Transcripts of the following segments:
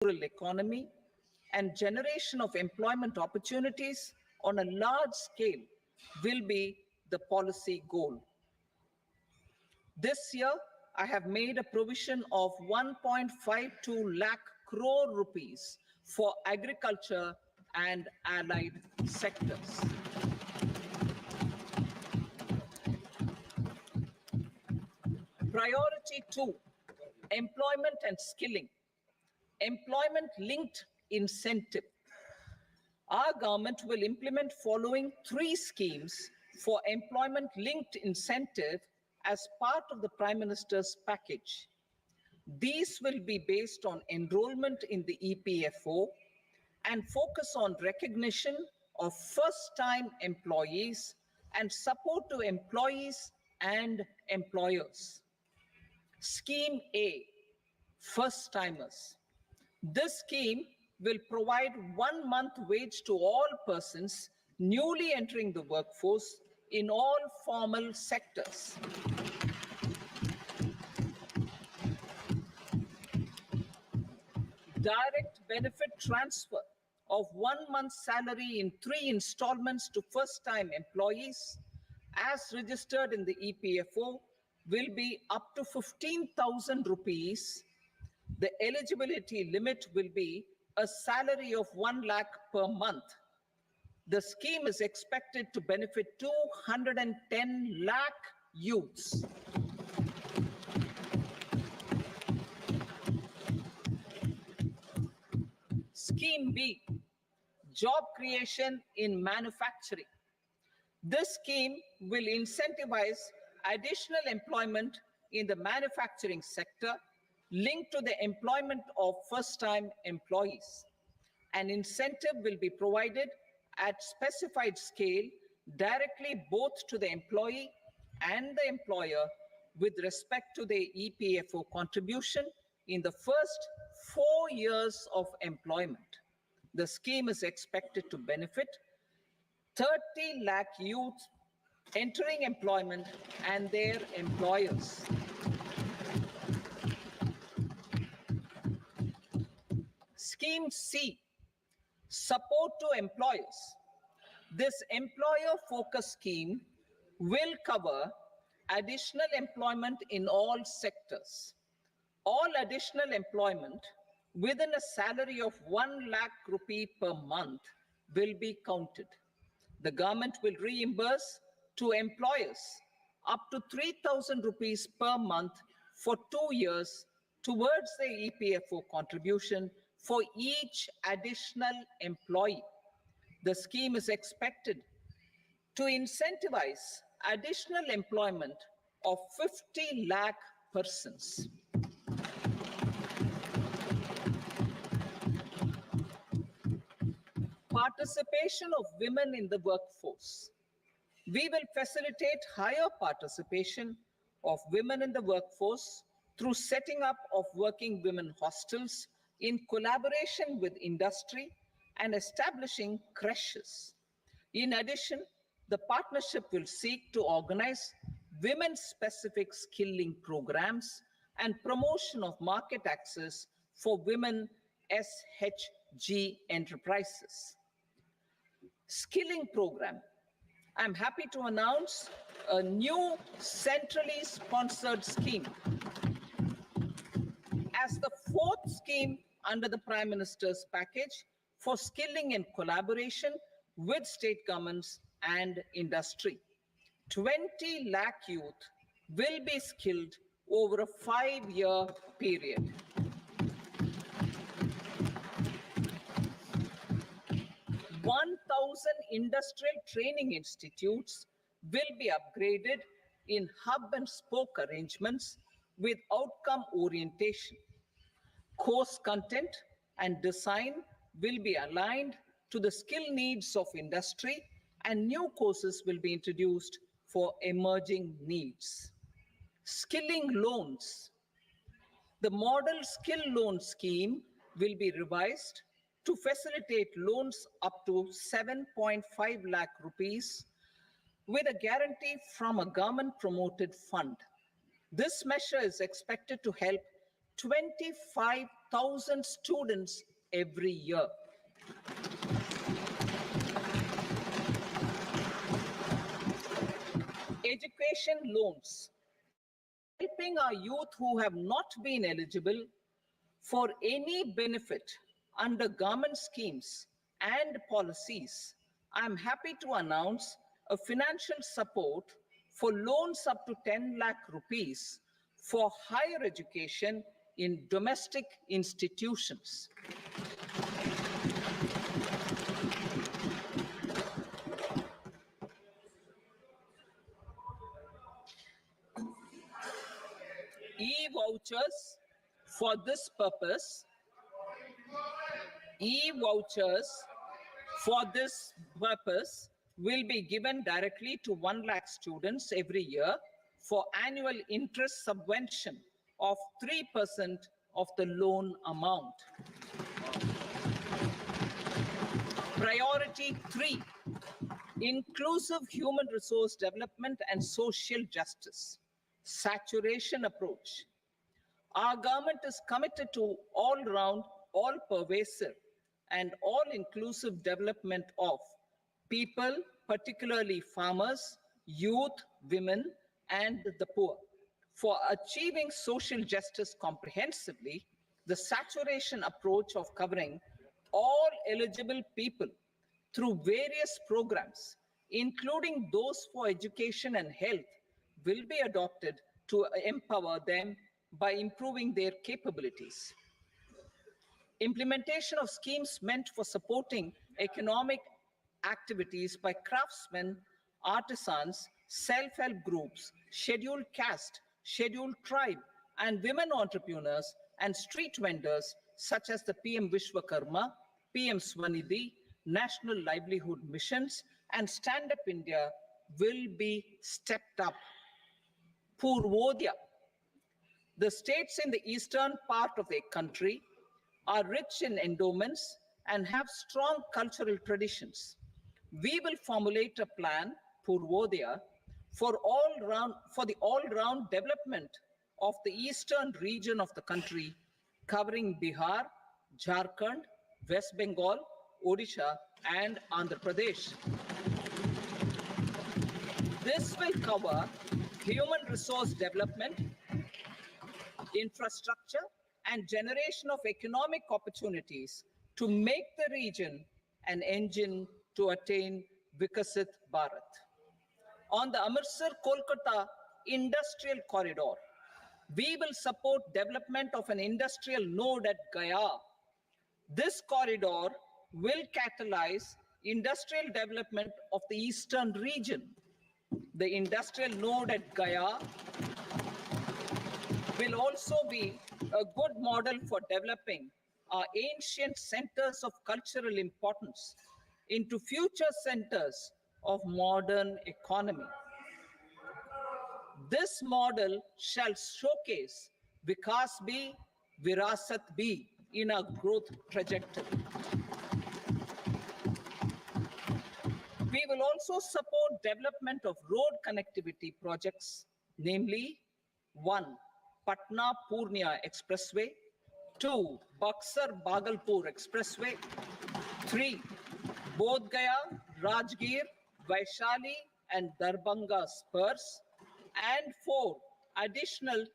rural economy and generation of employment opportunities on a large scale will be the policy goal. This year, I have made a provision of 1.52 lakh crore rupees for agriculture and allied sectors. Priority 2, employment and skilling. Employment-linked incentive. Our government will implement following 3 schemes for employment-linked incentive as part of the Prime Minister's package. These will be based on enrollment in the EPFO and focus on recognition of first-time employees and support to employees and employers. Scheme A, first-timers. This scheme will provide 1 month wage to all persons newly entering the workforce in all formal sectors. Direct benefit transfer of 1 month's salary in 3 installments to first-time employees as registered in the EPFO will be up to 15,000 rupees. The eligibility limit will be a salary of 1 lakh per month. The scheme is expected to benefit 210 lakh youths. Scheme B, job creation in manufacturing. This scheme will incentivize additional employment in the manufacturing sector linked to the employment of first-time employees. An incentive will be provided at specified scale directly both to the employee and the employer with respect to the EPFO contribution in the first 4 years of employment. The scheme is expected to benefit 30 lakh youth entering employment and their employers. Scheme C, support to employers. This employer-focused scheme will cover additional employment in all sectors. All additional employment within a salary of 1 lakh rupee per month will be counted. The government will reimburse to employers up to 3,000 rupees per month for 2 years towards the EPFO contribution for each additional employee. The scheme is expected to incentivize additional employment of 50 lakh persons. Participation of women in the workforce. We will facilitate higher participation of women in the workforce through setting up of working women hostels in collaboration with industry and establishing creches. In addition, the partnership will seek to organize women-specific skilling programs and promotion of market access for women SHG enterprises. Skilling program. I'm happy to announce a new centrally sponsored scheme as the 4th scheme under the Prime Minister's package for skilling in collaboration with state governments and industry. 20 lakh youth will be skilled over a 5-year period. Industrial training institutes will be upgraded in hub and spoke arrangements with outcome orientation. Course content and design will be aligned to the skill needs of industry, and new courses will be introduced for emerging needs. Skilling loans. The model skill loan scheme will be revised to facilitate loans up to 7.5 lakh rupees with a guarantee from a government-promoted fund. This measure is expected to help 25,000 students every year. Education loans, helping our youth who have not been eligible for any benefit under government schemes and policies. I am happy to announce a financial support for loans up to 10 lakh rupees for higher education in domestic institutions. E-vouchers for this purpose, will be given directly to 1 lakh students every year for annual interest subvention of 3% of the loan amount. Priority 3, inclusive human resource development and social justice. Saturation approach. Our government is committed to all-round, all-pervasive, and all-inclusive development of people, particularly farmers, youth, women, and the poor. For achieving social justice comprehensively, the saturation approach of covering all eligible people through various programs, including those for education and health, will be adopted to empower them by improving their capabilities. Implementation of schemes meant for supporting economic activities by craftsmen, artisans, self-help groups, scheduled caste, scheduled tribe, and women entrepreneurs and street vendors such as the PM Vishwakarma, PM Swanidhi, National Livelihood Missions, and Stand Up India will be stepped up. Purvodaya. The states in the eastern part of the country are rich in endowments and have strong cultural traditions. We will formulate a plan, Purvodaya, for the all-round development of the eastern region of the country, covering Bihar, Jharkhand, West Bengal, Odisha, and Andhra Pradesh. This will cover human resource development, infrastructure, and generation of economic opportunities to make the region an engine to attain Viksit Bharat. On the Amritsar-Kolkata Industrial Corridor, we will support development of an industrial node at Gaya. This corridor will catalyze industrial development of the eastern region. The industrial node at Gaya will also be a good model for developing our ancient centers of cultural importance into future centers of modern economy. This model shall showcase Vikas Bhi, Virasat Bhi in our growth trajectory. We will also support development of road connectivity projects, namely 1. Patna-Purnia Expressway, 2. Buxar-Bhagalpur Expressway, 3. Bodh Gaya, Rajgir, Vaishali and Darbhanga spurs, and 4. Additional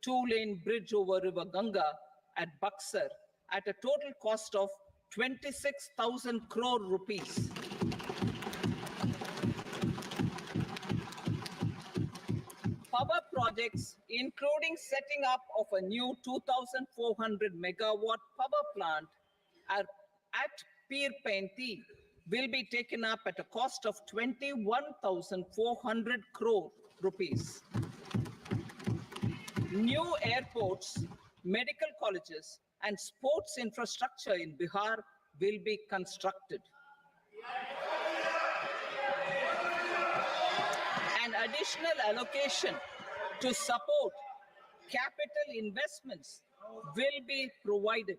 2-lane bridge over River Ganga at Buxar at a total cost of 26,000 crore rupees. Power projects, including setting up of a new 2,400 megawatt power plant at Peer Painti, will be taken up at a cost of 21,400 crore rupees. New airports, medical colleges, and sports infrastructure in Bihar will be constructed. An additional allocation to support capital investments will be provided.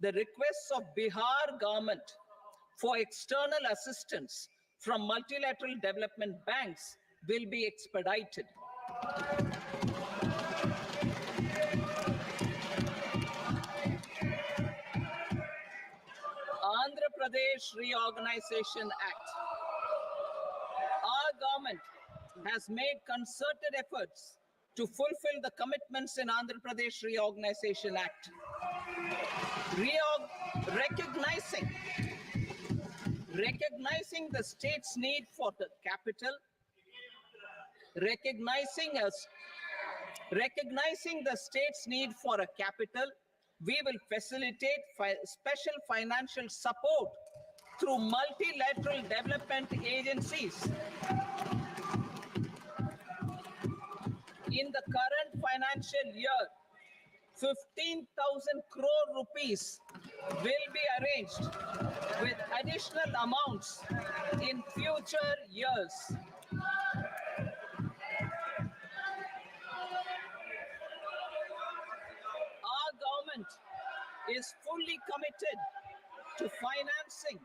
The requests of Bihar government for external assistance from multilateral development banks will be expedited. Pradesh Reorganization Act. Our government has made concerted efforts to fulfill the commitments in Andhra Pradesh Reorganization Act. Recognizing the state's need for the capital, recognizing the state's need for a capital, we will facilitate special financial support through multilateral development agencies. In the current financial year, 15,000 crore rupees will be arranged with additional amounts in future years. Our government is fully committed to financing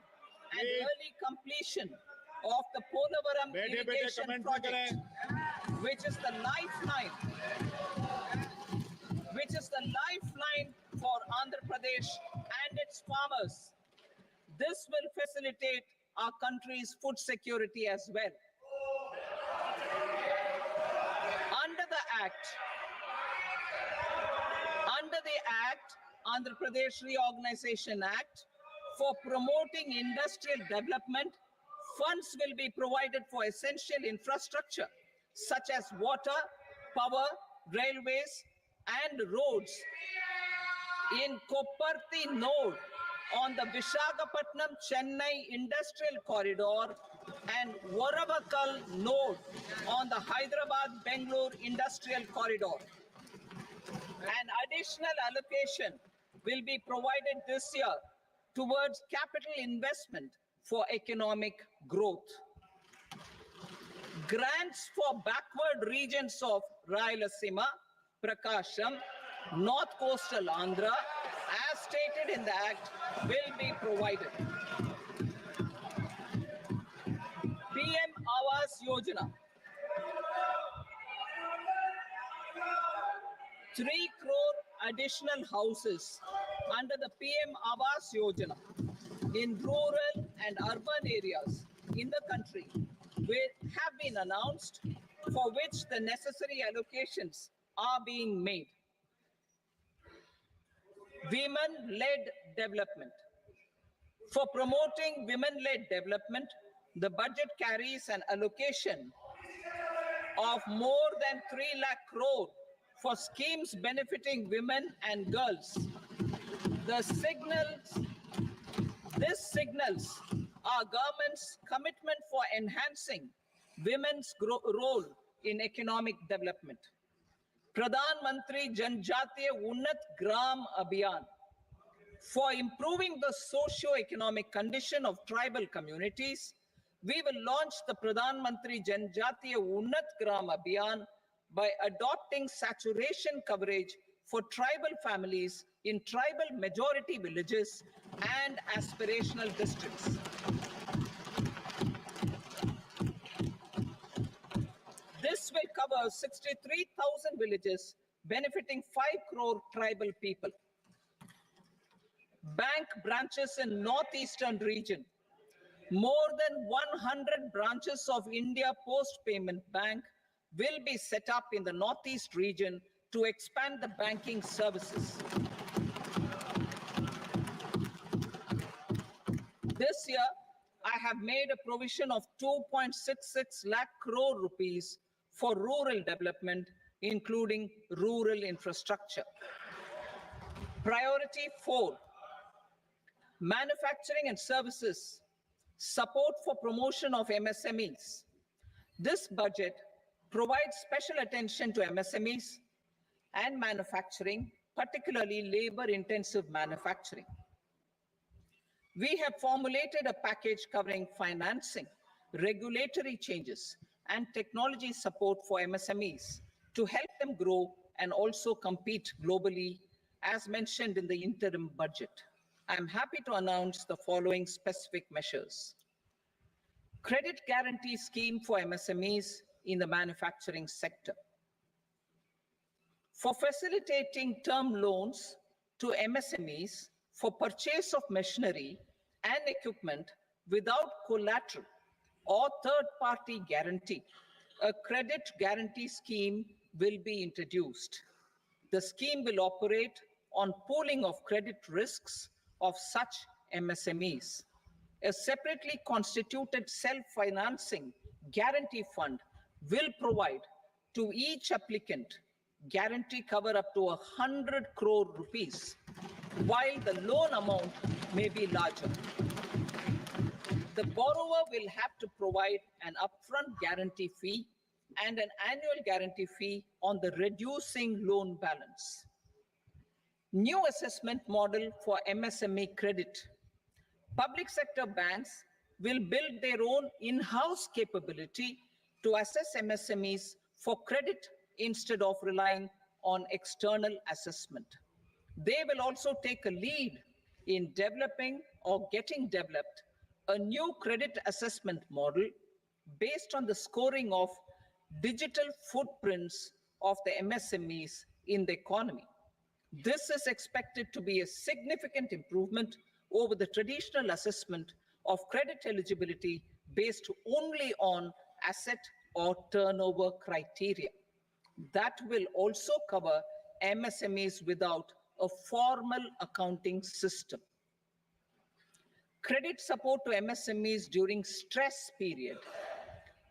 and early completion of the Polavaram irrigation project, which is the lifeline for Andhra Pradesh and its farmers. This will facilitate our country's food security as well. Under the Act, Andhra Pradesh Reorganization Act, for promoting industrial development, funds will be provided for essential infrastructure such as water, power, railways, and roads. In Kopparthi node on the Visakhapatnam-Chennai Industrial Corridor and Varavakal node on the Hyderabad-Bangalore Industrial Corridor. An additional allocation will be provided this year towards capital investment for economic growth. Grants for backward regions of Rayalaseema, Prakasham, North Coastal Andhra, as stated in the Act, will be provided. PM Awas Yojana. 3 crore additional houses under the PM Awas Yojana in rural and urban areas in the country have been announced, for which the necessary allocations are being made. Women-led development. For promoting women-led development, the budget carries an allocation of more than 3 lakh crore for schemes benefiting women and girls. This signals our government's commitment for enhancing women's role in economic development. Pradhan Mantri Janjatiya Unnat Gram Abhiyan. For improving the socio-economic condition of tribal communities, we will launch the Pradhan Mantri Janjatiya Unnat Gram Abhiyan by adopting saturation coverage for tribal families in tribal majority villages and aspirational districts. This will cover 63,000 villages, benefiting 5 crore tribal people. Bank branches in northeastern region. More than 100 branches of India Post Payment Bank will be set up in the northeast region to expand the banking services. This year, I have made a provision of 2.66 lakh crore rupees for rural development, including rural infrastructure. Priority 4, manufacturing and services, support for promotion of MSMEs. This budget provides special attention to MSMEs and manufacturing, particularly labor-intensive manufacturing. We have formulated a package covering financing, regulatory changes, and technology support for MSMEs to help them grow and also compete globally, as mentioned in the interim budget. I'm happy to announce the following specific measures. Credit guarantee scheme for MSMEs in the manufacturing sector. For facilitating term loans to MSMEs for purchase of machinery and equipment without collateral or third-party guarantee, a credit guarantee scheme will be introduced. The scheme will operate on pooling of credit risks of such MSMEs. A separately constituted self-financing guarantee fund will provide to each applicant guarantee cover up to 100 crore rupees, while the loan amount may be larger. The borrower will have to provide an upfront guarantee fee and an annual guarantee fee on the reducing loan balance. New assessment model for MSME credit. Public sector banks will build their own in-house capability to assess MSMEs for credit instead of relying on external assessment. They will also take a lead in developing or getting developed a new credit assessment model based on the scoring of digital footprints of the MSMEs in the economy. This is expected to be a significant improvement over the traditional assessment of credit eligibility based only on asset or turnover criteria. That will also cover MSMEs without a formal accounting system. Credit support to MSMEs during stress period.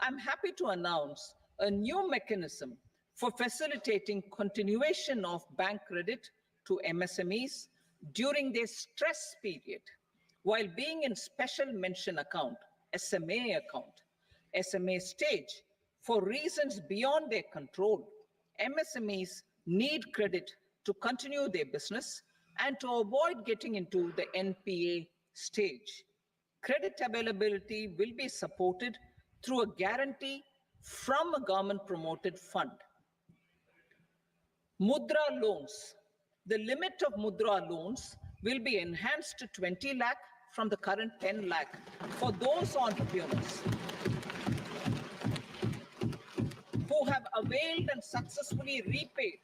I'm happy to announce a new mechanism for facilitating continuation of bank credit to MSMEs during their stress period while being in special mention account, SMA account, SMA stage. For reasons beyond their control, MSMEs need credit to continue their business and to avoid getting into the NPA stage. Credit availability will be supported through a guarantee from a government-promoted fund. Mudra loans. The limit of Mudra loans will be enhanced to 20 lakh from the current 10 lakh for those entrepreneurs who have availed and successfully repaid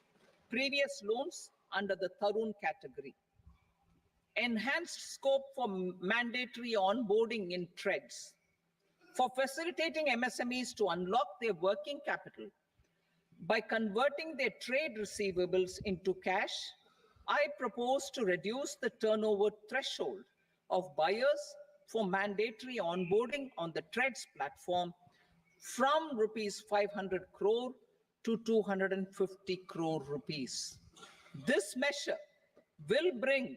previous loans under the Tarun category. Enhanced scope for mandatory onboarding in TREDS. For facilitating MSMEs to unlock their working capital by converting their trade receivables into cash, I propose to reduce the turnover threshold of buyers for mandatory onboarding on the TREDS platform from rupees 500 crore to 250 crore rupees. This measure will bring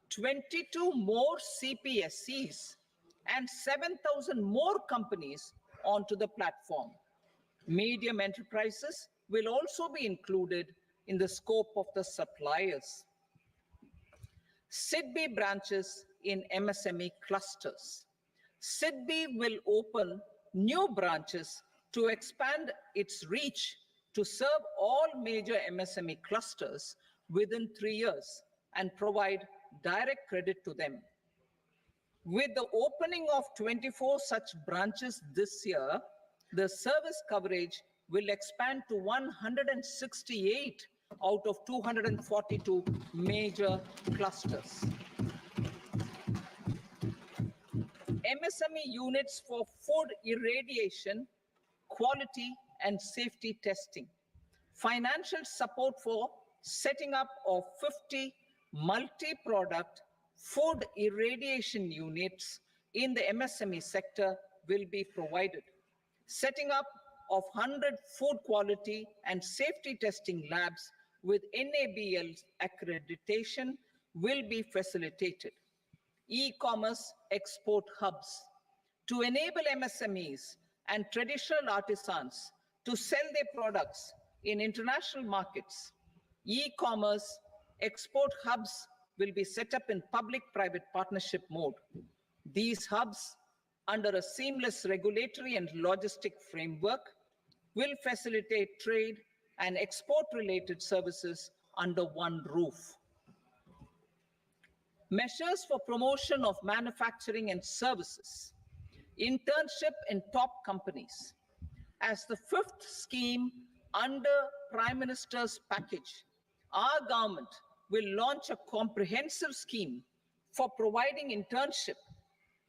22 more CPSCs and 7,000 more companies onto the platform. Medium enterprises will also be included in the scope of the suppliers. SIDBI branches in MSME clusters. SIDBI will open new branches to expand its reach to serve all major MSME clusters within 3 years and provide direct credit to them. With the opening of 24 such branches this year, the service coverage will expand to 168 out of 242 major clusters. MSME units for food irradiation, quality and safety testing. Financial support for setting up of 50 multi-product food irradiation units in the MSME sector will be provided. Setting up of 100 food quality and safety testing labs with NABL accreditation will be facilitated. E-commerce export hubs to enable MSMEs and traditional artisans to sell their products in international markets. E-commerce export hubs will be set up in public-private partnership mode. These hubs, under a seamless regulatory and logistic framework, will facilitate trade and export-related services under one roof. Measures for promotion of manufacturing and services. Internship in top companies. As the fifth scheme under Prime Minister's package, our government will launch a comprehensive scheme for providing internship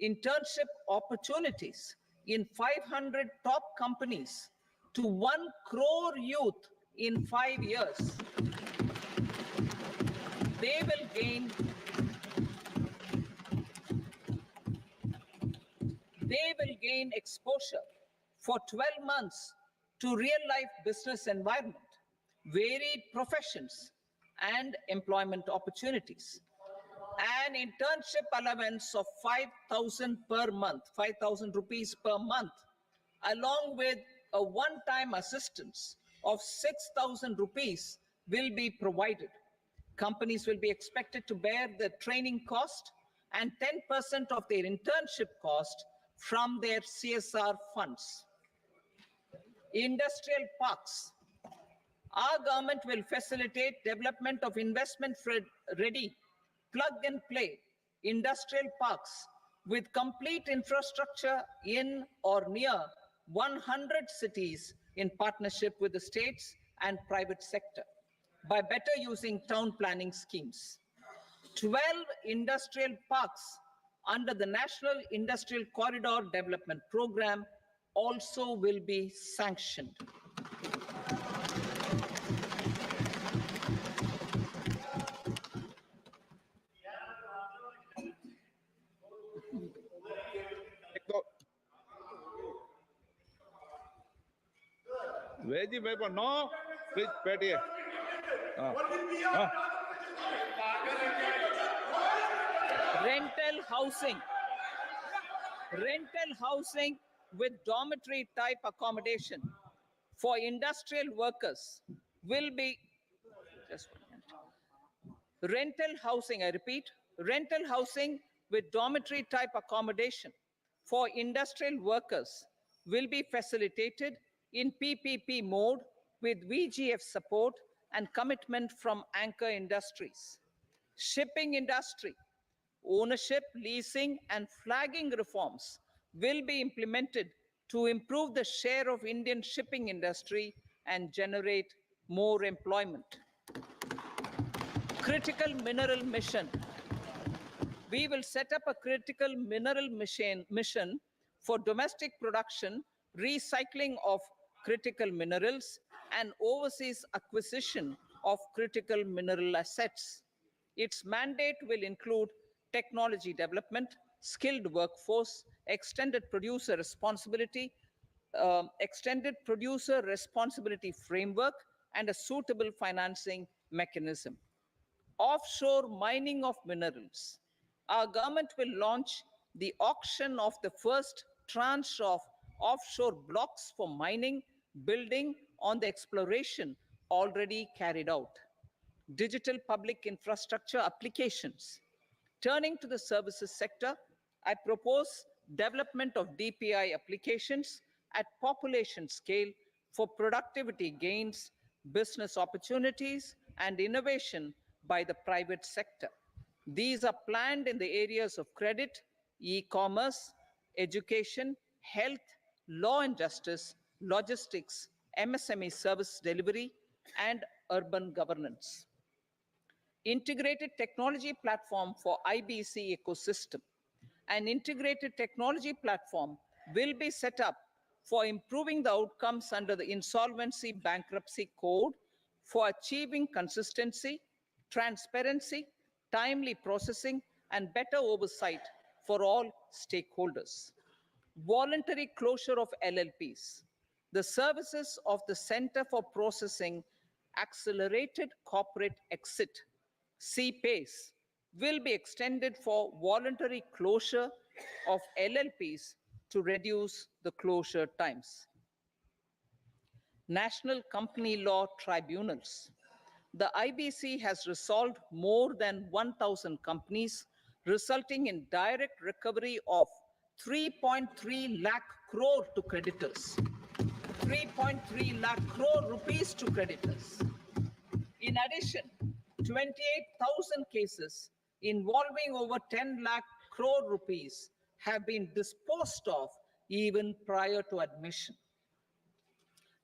internship opportunities in 500 top companies to 1 crore youth in 5 years. They will gain exposure for 12 months to real-life business environment, varied professions, and employment opportunities. An internship allowance of 5,000 per month, 5,000 rupees per month, along with a one-time assistance of 6,000 rupees will be provided. Companies will be expected to bear the training cost and 10% of their internship cost from their CSR funds. Industrial parks. Our government will facilitate development of investment-ready, plug-and-play industrial parks with complete infrastructure in or near 100 cities in partnership with the states and private sector by better using town planning schemes. 12 industrial parks under the National Industrial Corridor Development Program also will be sanctioned. Veggie paper, no. Please, Petty. Rental housing with dormitory type accommodation for industrial workers will be, just 1 minute. Rental housing, I repeat, rental housing with dormitory type accommodation for industrial workers will be facilitated in PPP mode with VGF support and commitment from anchor industries. Shipping industry, ownership, leasing, and flagging reforms will be implemented to improve the share of Indian shipping industry and generate more employment. Critical mineral mission. We will set up a critical mineral mission for domestic production, recycling of critical minerals, and overseas acquisition of critical mineral assets. Its mandate will include technology development, skilled workforce, extended producer responsibility framework, and a suitable financing mechanism. Offshore mining of minerals. Our government will launch the auction of the first tranche of offshore blocks for mining, building on the exploration already carried out. Digital public infrastructure applications. Turning to the services sector, I propose development of DPI applications at population scale for productivity gains, business opportunities, and innovation by the private sector. These are planned in the areas of credit, e-commerce, education, health, law and justice, logistics, MSME service delivery, and urban governance. Integrated technology platform for IBC ecosystem. An integrated technology platform will be set up for improving the outcomes under the Insolvency Bankruptcy Code for achieving consistency, transparency, timely processing, and better oversight for all stakeholders. Voluntary closure of LLPs. The services of the Center for Processing Accelerated Corporate Exit, CPACE, will be extended for voluntary closure of LLPs to reduce the closure times. National Company Law Tribunals. The IBC has resolved more than 1,000 companies, resulting in direct recovery of 3.3 lakh crore to creditors. 3.3 lakh crore rupees to creditors. In addition, 28,000 cases involving over 10 lakh crore rupees have been disposed of even prior to admission.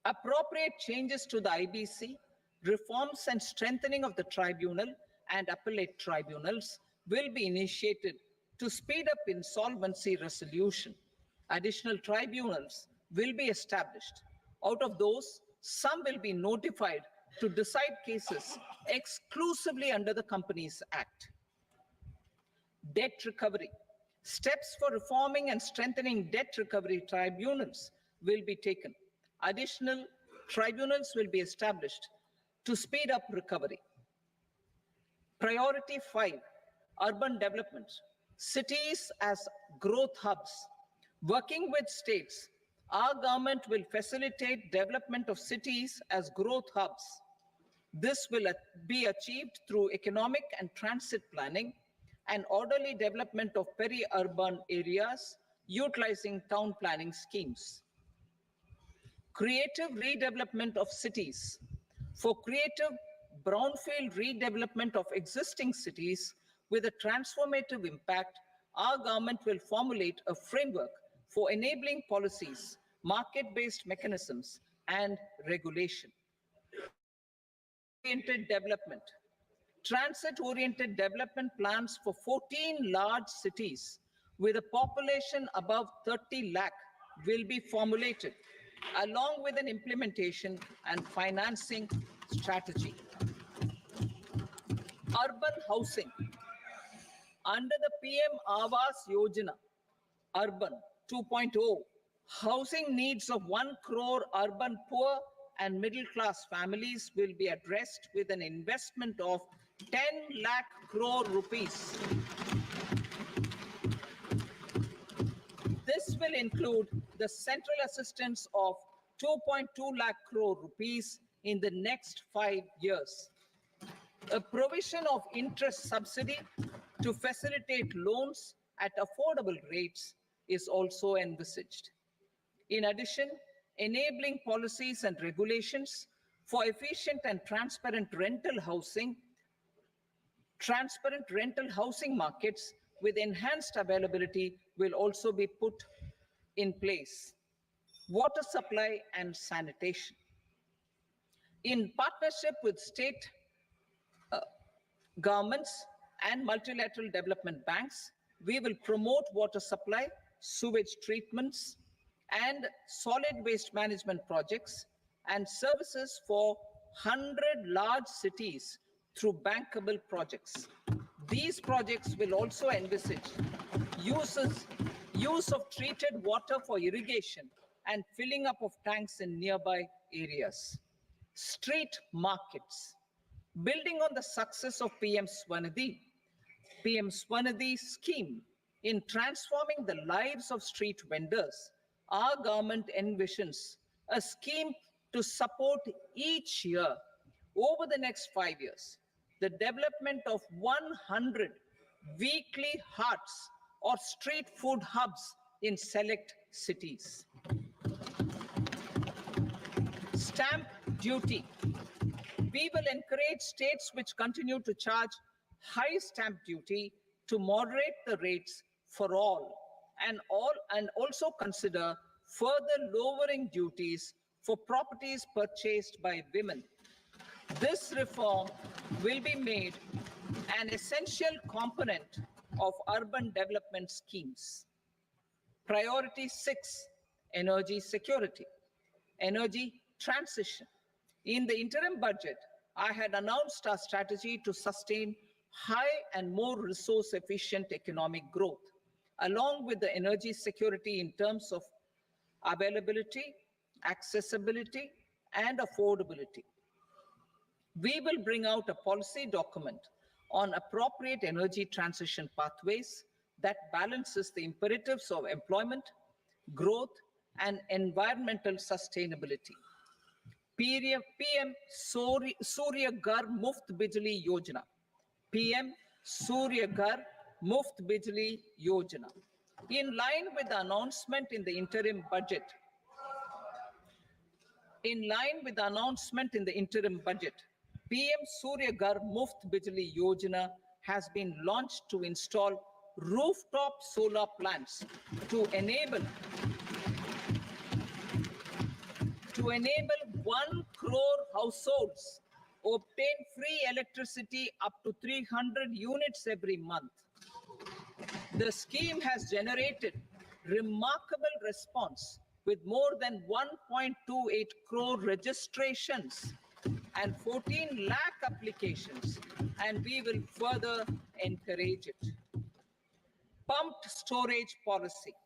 Appropriate changes to the IBC, reforms and strengthening of the tribunal and appellate tribunals will be initiated To speed up insolvency resolution, additional tribunals will be established. Out of those, some will be notified to decide cases exclusively under the Companies Act. Debt recovery. Steps for reforming and strengthening debt recovery tribunals will be taken. Additional tribunals will be established to speed up recovery. Priority 5, urban development. Cities as growth hubs. Working with states, our government will facilitate development of cities as growth hubs. This will be achieved through economic and transit planning and orderly development of peri-urban areas utilizing town planning schemes. Creative redevelopment of cities. For creative brownfield redevelopment of existing cities with a transformative impact, our government will formulate a framework for enabling policies, market-based mechanisms, and regulation. Oriented development. Transit-oriented development plans for 14 large cities with a population above 30 lakh will be formulated, along with an implementation and financing strategy. Urban housing. Under the PM Awas Yojana, Urban 2.0, housing needs of 1 crore urban poor and middle class families will be addressed with an investment of 10 lakh crore rupees. This will include the central assistance of 2.2 lakh crore rupees in the next 5 years. A provision of interest subsidy to facilitate loans at affordable rates is also envisaged. In addition, enabling policies and regulations for efficient and transparent rental housing markets with enhanced availability will also be put in place. Water supply and sanitation. In partnership with state governments and multilateral development banks, we will promote water supply, sewage treatments, and solid waste management projects and services for 100 large cities through bankable projects. These projects will also envisage use of treated water for irrigation and filling up of tanks in nearby areas. Street markets. Building on the success of PM Swanidhi scheme in transforming the lives of street vendors, our government envisions a scheme to support each year over the next 5 years the development of 100 weekly hearts or street food hubs in select cities. Stamp duty. We will encourage states which continue to charge high stamp duty to moderate the rates for all and also consider further lowering duties for properties purchased by women. This reform will be made an essential component of urban development schemes. Priority 6, energy security, energy transition. In the interim budget, I had announced our strategy to sustain high and more resource-efficient economic growth, along with the energy security in terms of availability, accessibility, and affordability. We will bring out a policy document on appropriate energy transition pathways that balances the imperatives of employment, growth, and environmental sustainability. PM Surya Ghar Muft Bijli Yojana. PM Surya Ghar Muft Bijli Yojana. In line with the announcement in the interim budget, PM Surya Ghar Muft Bijli Yojana has been launched to install rooftop solar plants to enable 1 crore households obtain free electricity up to 300 units every month. The scheme has generated remarkable response with more than 1.28 crore registrations and 14 lakh applications, and we will further encourage it. Pumped storage policy.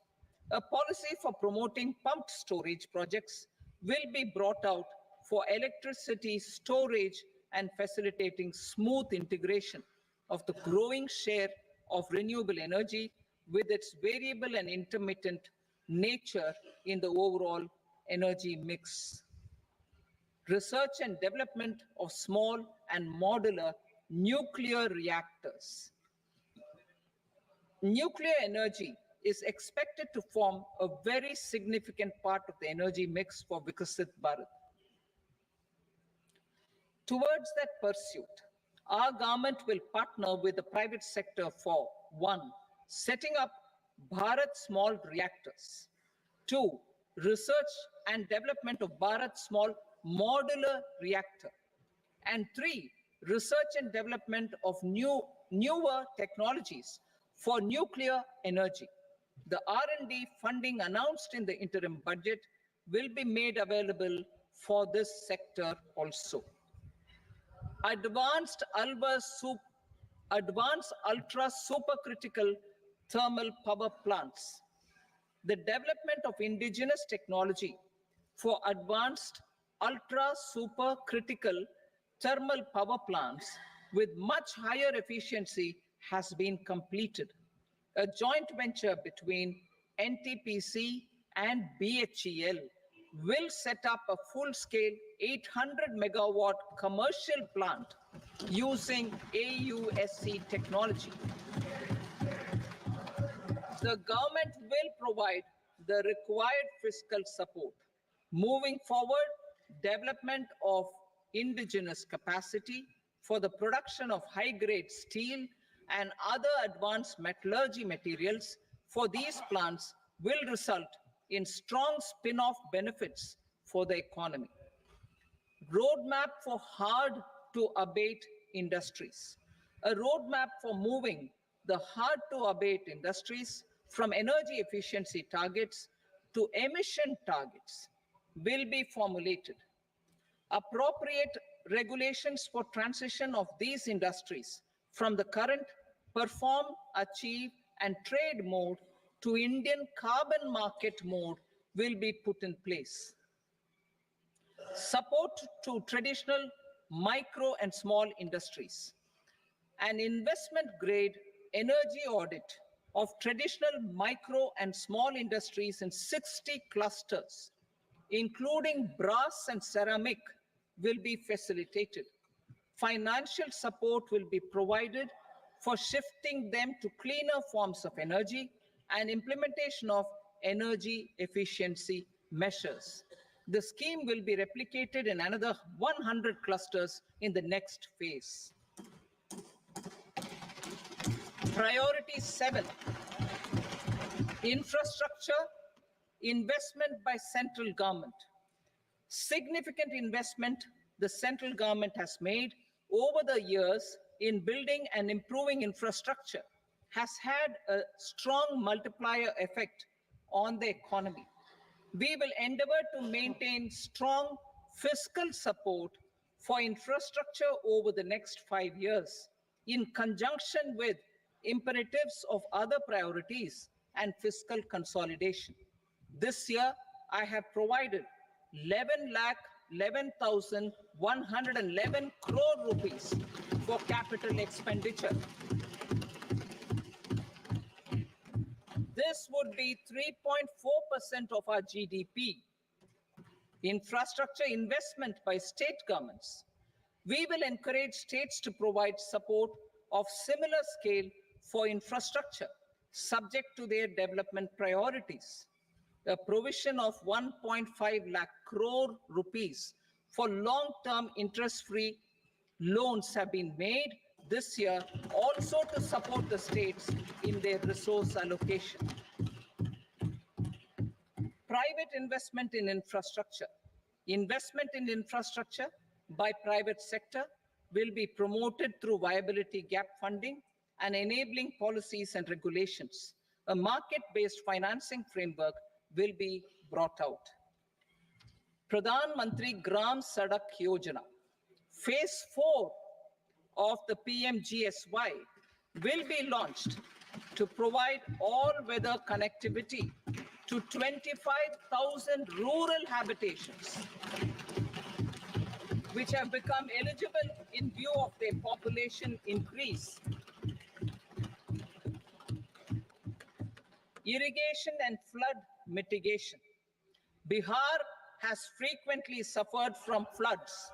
A policy for promoting pumped storage projects will be brought out for electricity storage and facilitating smooth integration of the growing share of renewable energy with its variable and intermittent nature in the overall energy mix. Research and development of small and modular nuclear reactors. Nuclear energy is expected to form a very significant part of the energy mix for Viksit Bharat. Towards that pursuit, our government will partner with the private sector for 1. Setting up Bharat Small Reactors. 2. Research and development of Bharat Small Modular Reactor. And 3. Research and development of newer technologies for nuclear energy. The R&D funding announced in the interim budget will be made available for this sector also. Advanced ultra supercritical thermal power plants. The development of indigenous technology for advanced ultra supercritical thermal power plants with much higher efficiency has been completed. A joint venture between NTPC and BHEL will set up a full-scale 800 megawatt commercial plant using AUSC technology. The government will provide the required fiscal support. Moving forward, development of indigenous capacity for the production of high-grade steel and other advanced metallurgy materials for these plants will result in strong spin-off benefits for the economy. Roadmap for hard-to-abate industries. A roadmap for moving the hard-to-abate industries from energy efficiency targets to emission targets will be formulated. Appropriate regulations for transition of these industries from the current perform, achieve, and trade mode to Indian carbon market mode will be put in place. Support to traditional micro and small industries. An investment-grade energy audit of traditional micro and small industries in 60 clusters, including brass and ceramic, will be facilitated. Financial support will be provided for shifting them to cleaner forms of energy and implementation of energy efficiency measures. The scheme will be replicated in another 100 clusters in the next phase. Priority 7, infrastructure investment by central government. Significant investment the central government has made over the years in building and improving infrastructure has had a strong multiplier effect on the economy. We will endeavor to maintain strong fiscal support for infrastructure over the next 5 years in conjunction with imperatives of other priorities and fiscal consolidation. This year, I have provided 11,11,111 crore rupees for capital expenditure. This would be 3.4% of our GDP. Infrastructure investment by state governments. We will encourage states to provide support of similar scale for infrastructure, subject to their development priorities. A provision of 1.5 lakh crore rupees for long-term interest-free loans have been made this year also to support the states in their resource allocation. Private investment in infrastructure. Investment in infrastructure by private sector will be promoted through viability gap funding and enabling policies and regulations. A market-based financing framework will be brought out. Pradhan Mantri Gram Sadak Yojana, Phase 4 of the PMGSY will be launched to provide all-weather connectivity to 25,000 rural habitations, which have become eligible in view of their population increase. Irrigation and flood mitigation. Bihar has frequently suffered from floods,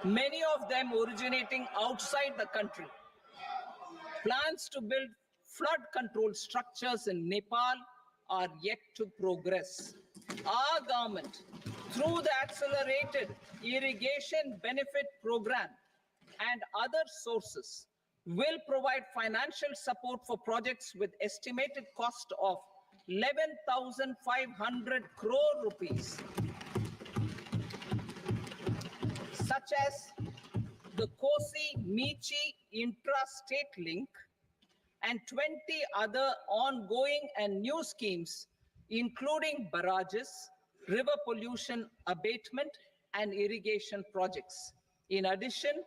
many of them originating outside the country. Plans to build flood control structures in Nepal are yet to progress. Our government, through the Accelerated Irrigation Benefit Program and other sources, will provide financial support for projects with estimated cost of 11,500 crore rupees, such as the Kosi-Michi intra-state link and 20 other ongoing and new schemes, including barrages, river pollution abatement, and irrigation projects. In addition,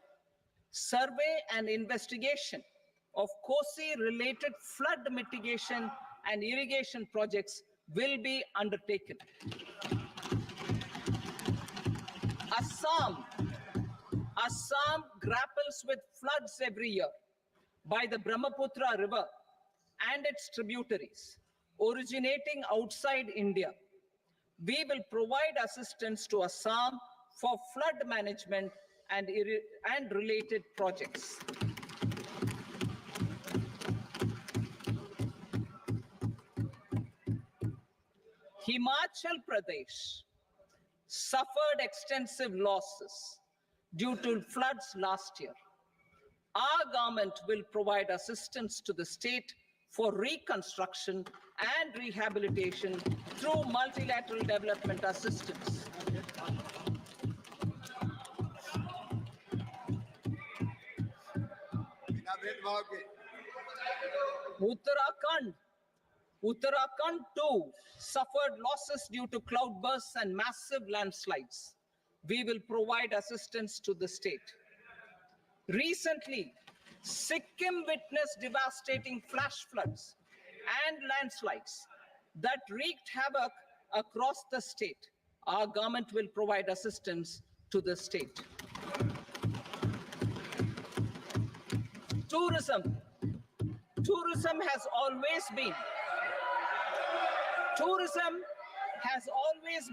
survey and investigation of Kosi-related flood mitigation and irrigation projects will be undertaken. Assam grapples with floods every year by the Brahmaputra River and its tributaries originating outside India. We will provide assistance to Assam for flood management and related projects. Himachal Pradesh suffered extensive losses due to floods last year. Our government will provide assistance to the state for reconstruction and rehabilitation through multilateral development assistance. Uttarakhand too suffered losses due to cloudbursts and massive landslides. We will provide assistance to the state. Recently, Sikkim witnessed devastating flash floods and landslides that wreaked havoc across the state. Our government will provide assistance to the state. Tourism. Tourism has always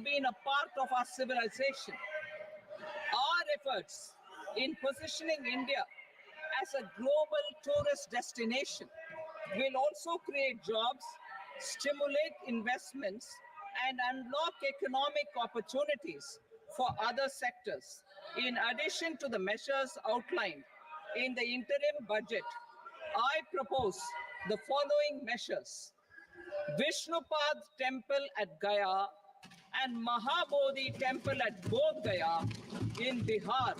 been a part of our civilization. Our efforts in positioning India as a global tourist destination will also create jobs, stimulate investments, and unlock economic opportunities for other sectors. In addition to the measures outlined in the interim budget, I propose the following measures. Vishnupad Temple at Gaya and Mahabodhi Temple at Bodh Gaya in Bihar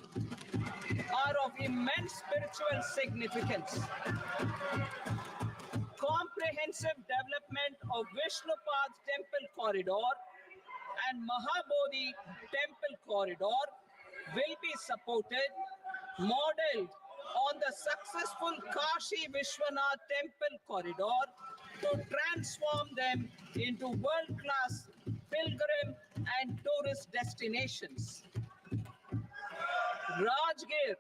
are of immense spiritual significance. Comprehensive development of Vishnupad Temple Corridor and Mahabodhi Temple Corridor will be supported, modeled on the successful Kashi Vishwanath Temple Corridor to transform them into world-class pilgrim and tourist destinations. Rajgir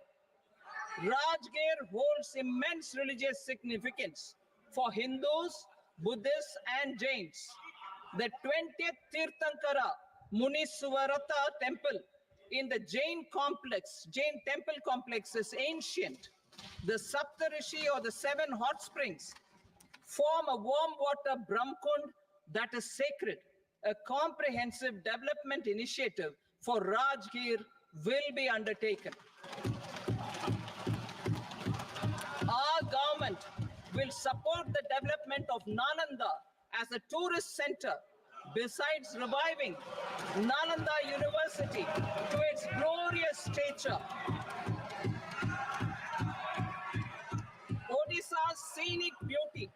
holds immense religious significance for Hindus, Buddhists, and Jains. The 20th Tirthankara Muniswarata Temple in the Jain temple complex is ancient. The Saptarishi, or the 7 hot springs, form a warm water Brahmkund that is sacred. A comprehensive development initiative for Rajgir will be undertaken. Our government will support the development of Nalanda as a tourist center, besides reviving Nalanda University to its glorious stature. Odisha Odisha's scenic beauty.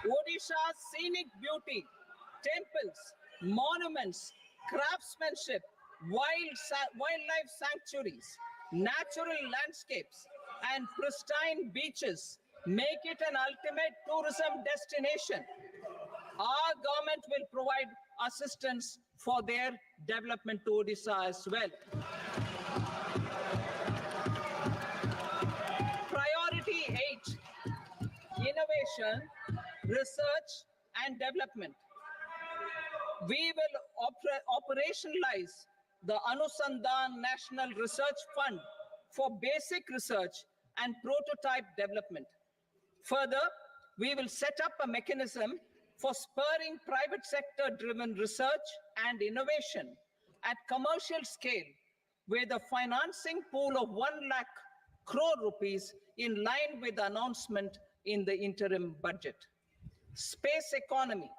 Odisha's scenic beauty, temples, monuments, craftsmanship, wildlife sanctuaries, natural landscapes, and pristine beaches make it an ultimate tourism destination. Our government will provide assistance for their development to Odisha as well. Priority 8, innovation, research and development. We will operationalize the Anusandhan National Research Fund for basic research and prototype development. Further, we will set up a mechanism for spurring private sector driven research and innovation at commercial scale with a financing pool of 1 lakh crore rupees in line with the announcement in the interim budget. Space economy.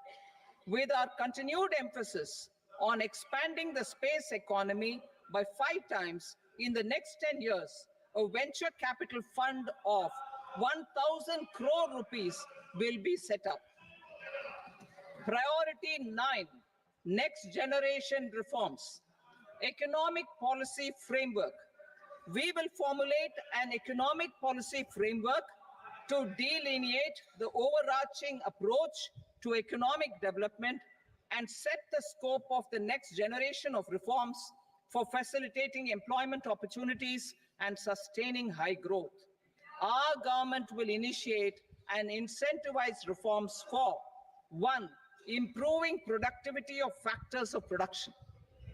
With our continued emphasis on expanding the space economy by 5 times in the next 10 years, a venture capital fund of 1,000 crore rupees will be set up. Priority 9, next generation reforms. Economic policy framework. We will formulate an economic policy framework to delineate the overarching approach to economic development and set the scope of the next generation of reforms for facilitating employment opportunities and sustaining high growth. Our government will initiate and incentivize reforms for 1, improving productivity of factors of production,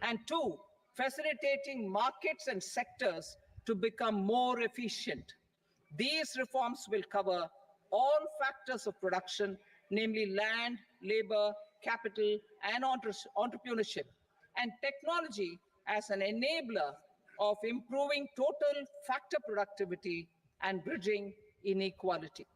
and 2, facilitating markets and sectors to become more efficient. These reforms will cover all factors of production, namely land, labor, capital, and entrepreneurship, and technology as an enabler of improving total factor productivity and bridging inequality.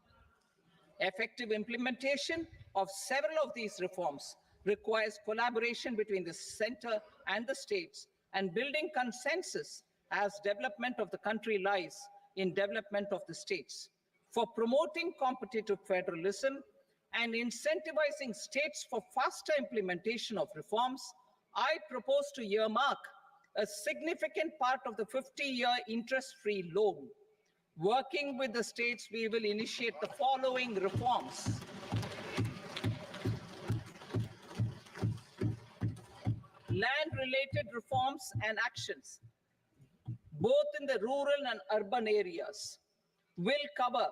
Effective implementation of several of these reforms requires collaboration between the center and the states and building consensus as development of the country lies in development of the states. For promoting competitive federalism and incentivizing states for faster implementation of reforms, I propose to earmark a significant part of the 50-year interest-free loan. Working with the states, we will initiate the following reforms. Land-related reforms and actions, both in the rural and urban areas, will cover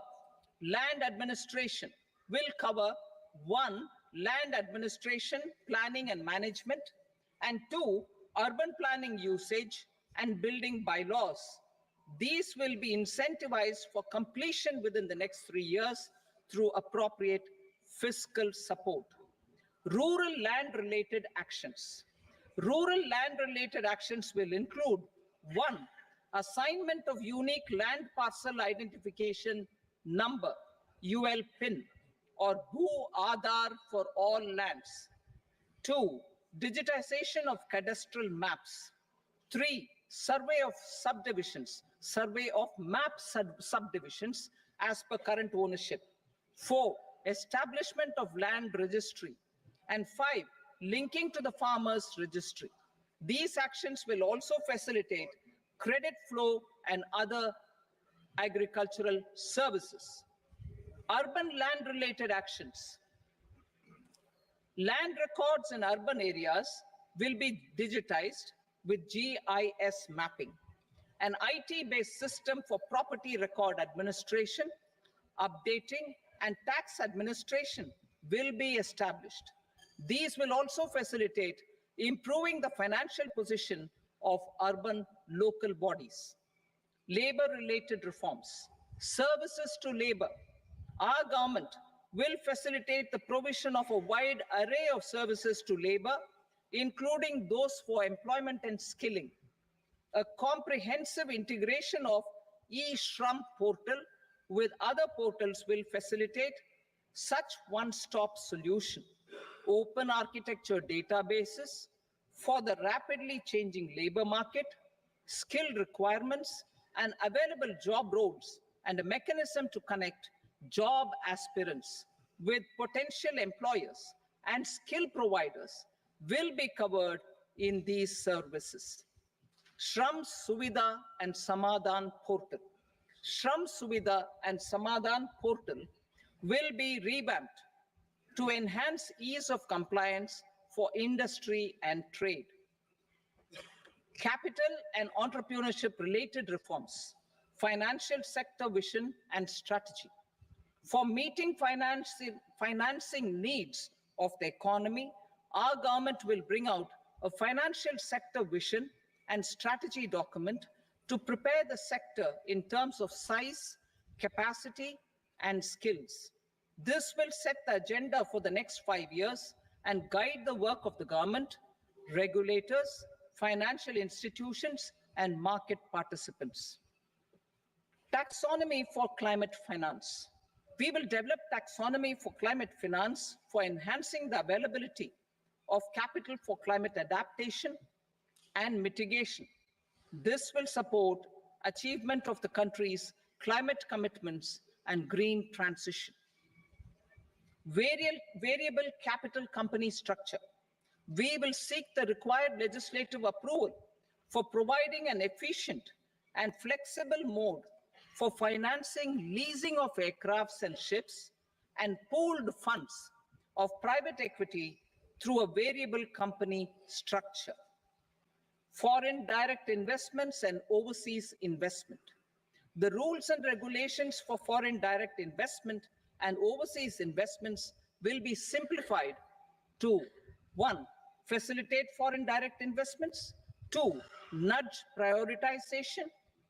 land administration, will cover 1, land administration, planning and management, and 2, urban planning usage and building bylaws. These will be incentivized for completion within the next 3 years through appropriate fiscal support. Rural land-related actions. Rural land-related actions will include 1, assignment of unique land parcel identification number, UL PIN, or Bhu Aadhaar for all lands. 2, digitization of cadastral maps. 3, survey of subdivisions, survey of map subdivisions as per current ownership. 4, establishment of land registry. And 5, linking to the farmers registry. These actions will also facilitate credit flow and other agricultural services. Urban land-related actions. Land records in urban areas will be digitized with GIS mapping. An IT-based system for property record administration, updating, and tax administration will be established. These will also facilitate improving the financial position of urban local bodies. Labor-related reforms. Services to labor. Our government will facilitate the provision of a wide array of services to labor, including those for employment and skilling. A comprehensive integration of e-Shram portal with other portals will facilitate such one-stop solution. Open architecture databases for the rapidly changing labor market, skill requirements, and available job roles, and a mechanism to connect job aspirants with potential employers and skill providers will be covered in these services. Shram Suvidha and Samadhan Portal. Shram Suvidha and Samadhan Portal will be revamped to enhance ease of compliance for industry and trade. Capital and entrepreneurship related reforms, financial sector vision and strategy. For meeting financing needs of the economy, our government will bring out a financial sector vision and strategy document to prepare the sector in terms of size, capacity, and skills. This will set the agenda for the next 5 years and guide the work of the government, regulators, financial institutions, and market participants. Taxonomy for climate finance. We will develop taxonomy for climate finance for enhancing the availability of capital for climate adaptation and mitigation. This will support achievement of the country's climate commitments and green transition. Variable capital company structure. We will seek the required legislative approval for providing an efficient and flexible mode for financing leasing of aircrafts and ships and pooled funds of private equity through a variable company structure. Foreign direct investments and overseas investment. The rules and regulations for foreign direct investment and overseas investments will be simplified to 1. Facilitate foreign direct investments, 2. Nudge prioritization,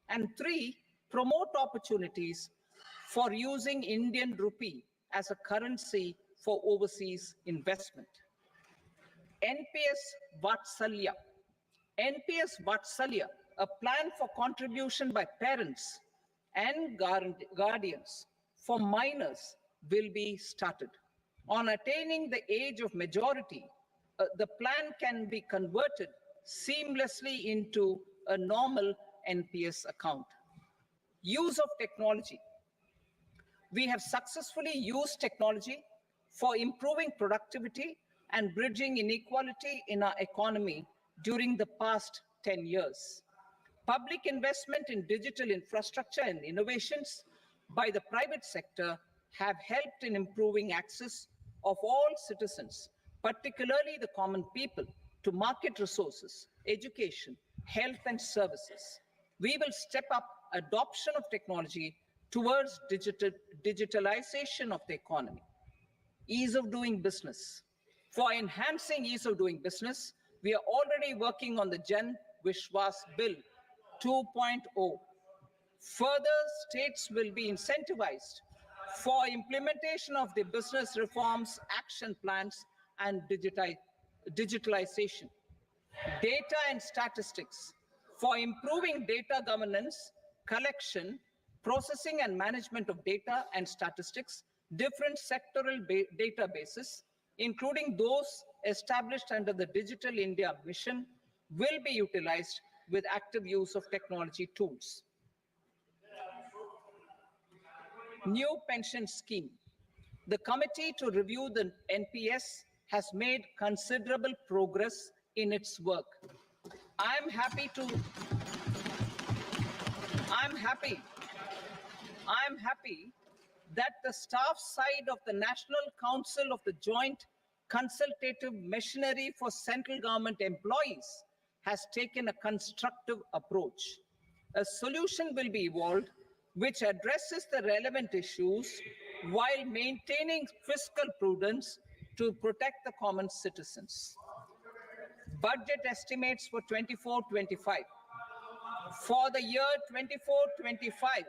and 3. Promote opportunities for using Indian rupee as a currency for overseas investment. NPS Vatsalya. NPS Vatsalya, a plan for contribution by parents and guardians for minors will be started. On attaining the age of majority, the plan can be converted seamlessly into a normal NPS account. Use of technology. We have successfully used technology for improving productivity and bridging inequality in our economy during the past 10 years. Public investment in digital infrastructure and innovations by the private sector have helped in improving access of all citizens, particularly the common people, to market resources, education, health, and services. We will step up adoption of technology towards digitalization of the economy. Ease of doing business. For enhancing ease of doing business, we are already working on the Jan Vishwas Bill 2.0. Further, states will be incentivized for implementation of the business reforms, action plans, and digitalization. Data and statistics. For improving data governance, collection, processing and management of data and statistics, different sectoral databases, including those established under the Digital India Mission, will be utilized with active use of technology tools. New pension scheme. The committee to review the NPS has made considerable progress in its work. I'm happy that the staff side of the National Council of the Joint Consultative Machinery for Central Government Employees has taken a constructive approach. A solution will be evolved which addresses the relevant issues while maintaining fiscal prudence to protect the common citizens. Budget estimates for 24-25. For the year 24-25,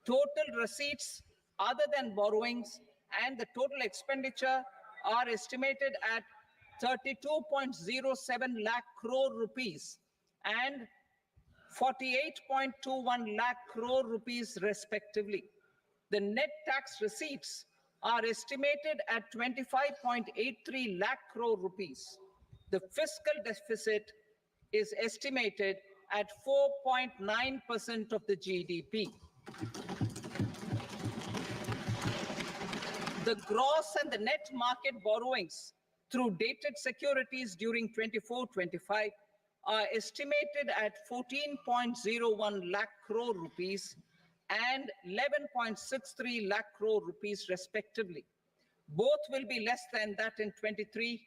total receipts other than borrowings and the total expenditure are estimated at 32.07 lakh crore rupees and 48.21 lakh crore rupees respectively. The net tax receipts are estimated at 25.83 lakh crore rupees. The fiscal deficit is estimated at 4.9% of the GDP. The gross and the net market borrowings through dated securities during 24-25 are estimated at 14.01 lakh crore rupees and 11.63 lakh crore rupees respectively. Both will be less than that in 23-24.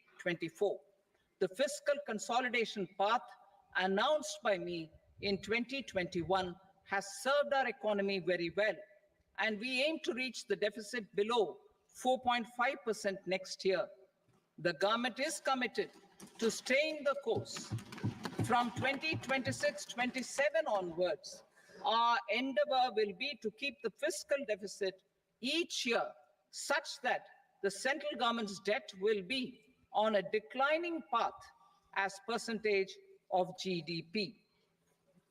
The fiscal consolidation path announced by me in 2021 has served our economy very well, and we aim to reach the deficit below 4.5% next year. The government is committed to staying the course. From 2026-27 onwards, our endeavor will be to keep the fiscal deficit each year such that the central government's debt will be on a declining path as percentage of GDP.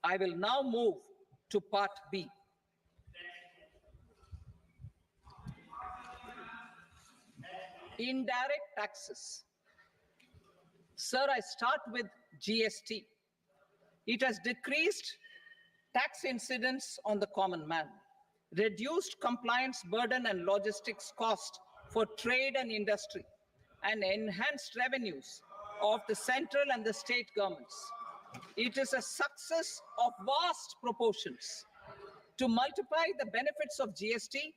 I will now move to part B. Indirect taxes. Sir, I start with GST. It has decreased tax incidence on the common man, reduced compliance burden and logistics cost for trade and industry, and enhanced revenues of the central and the state governments. It is a success of vast proportions. To multiply the benefits of GST,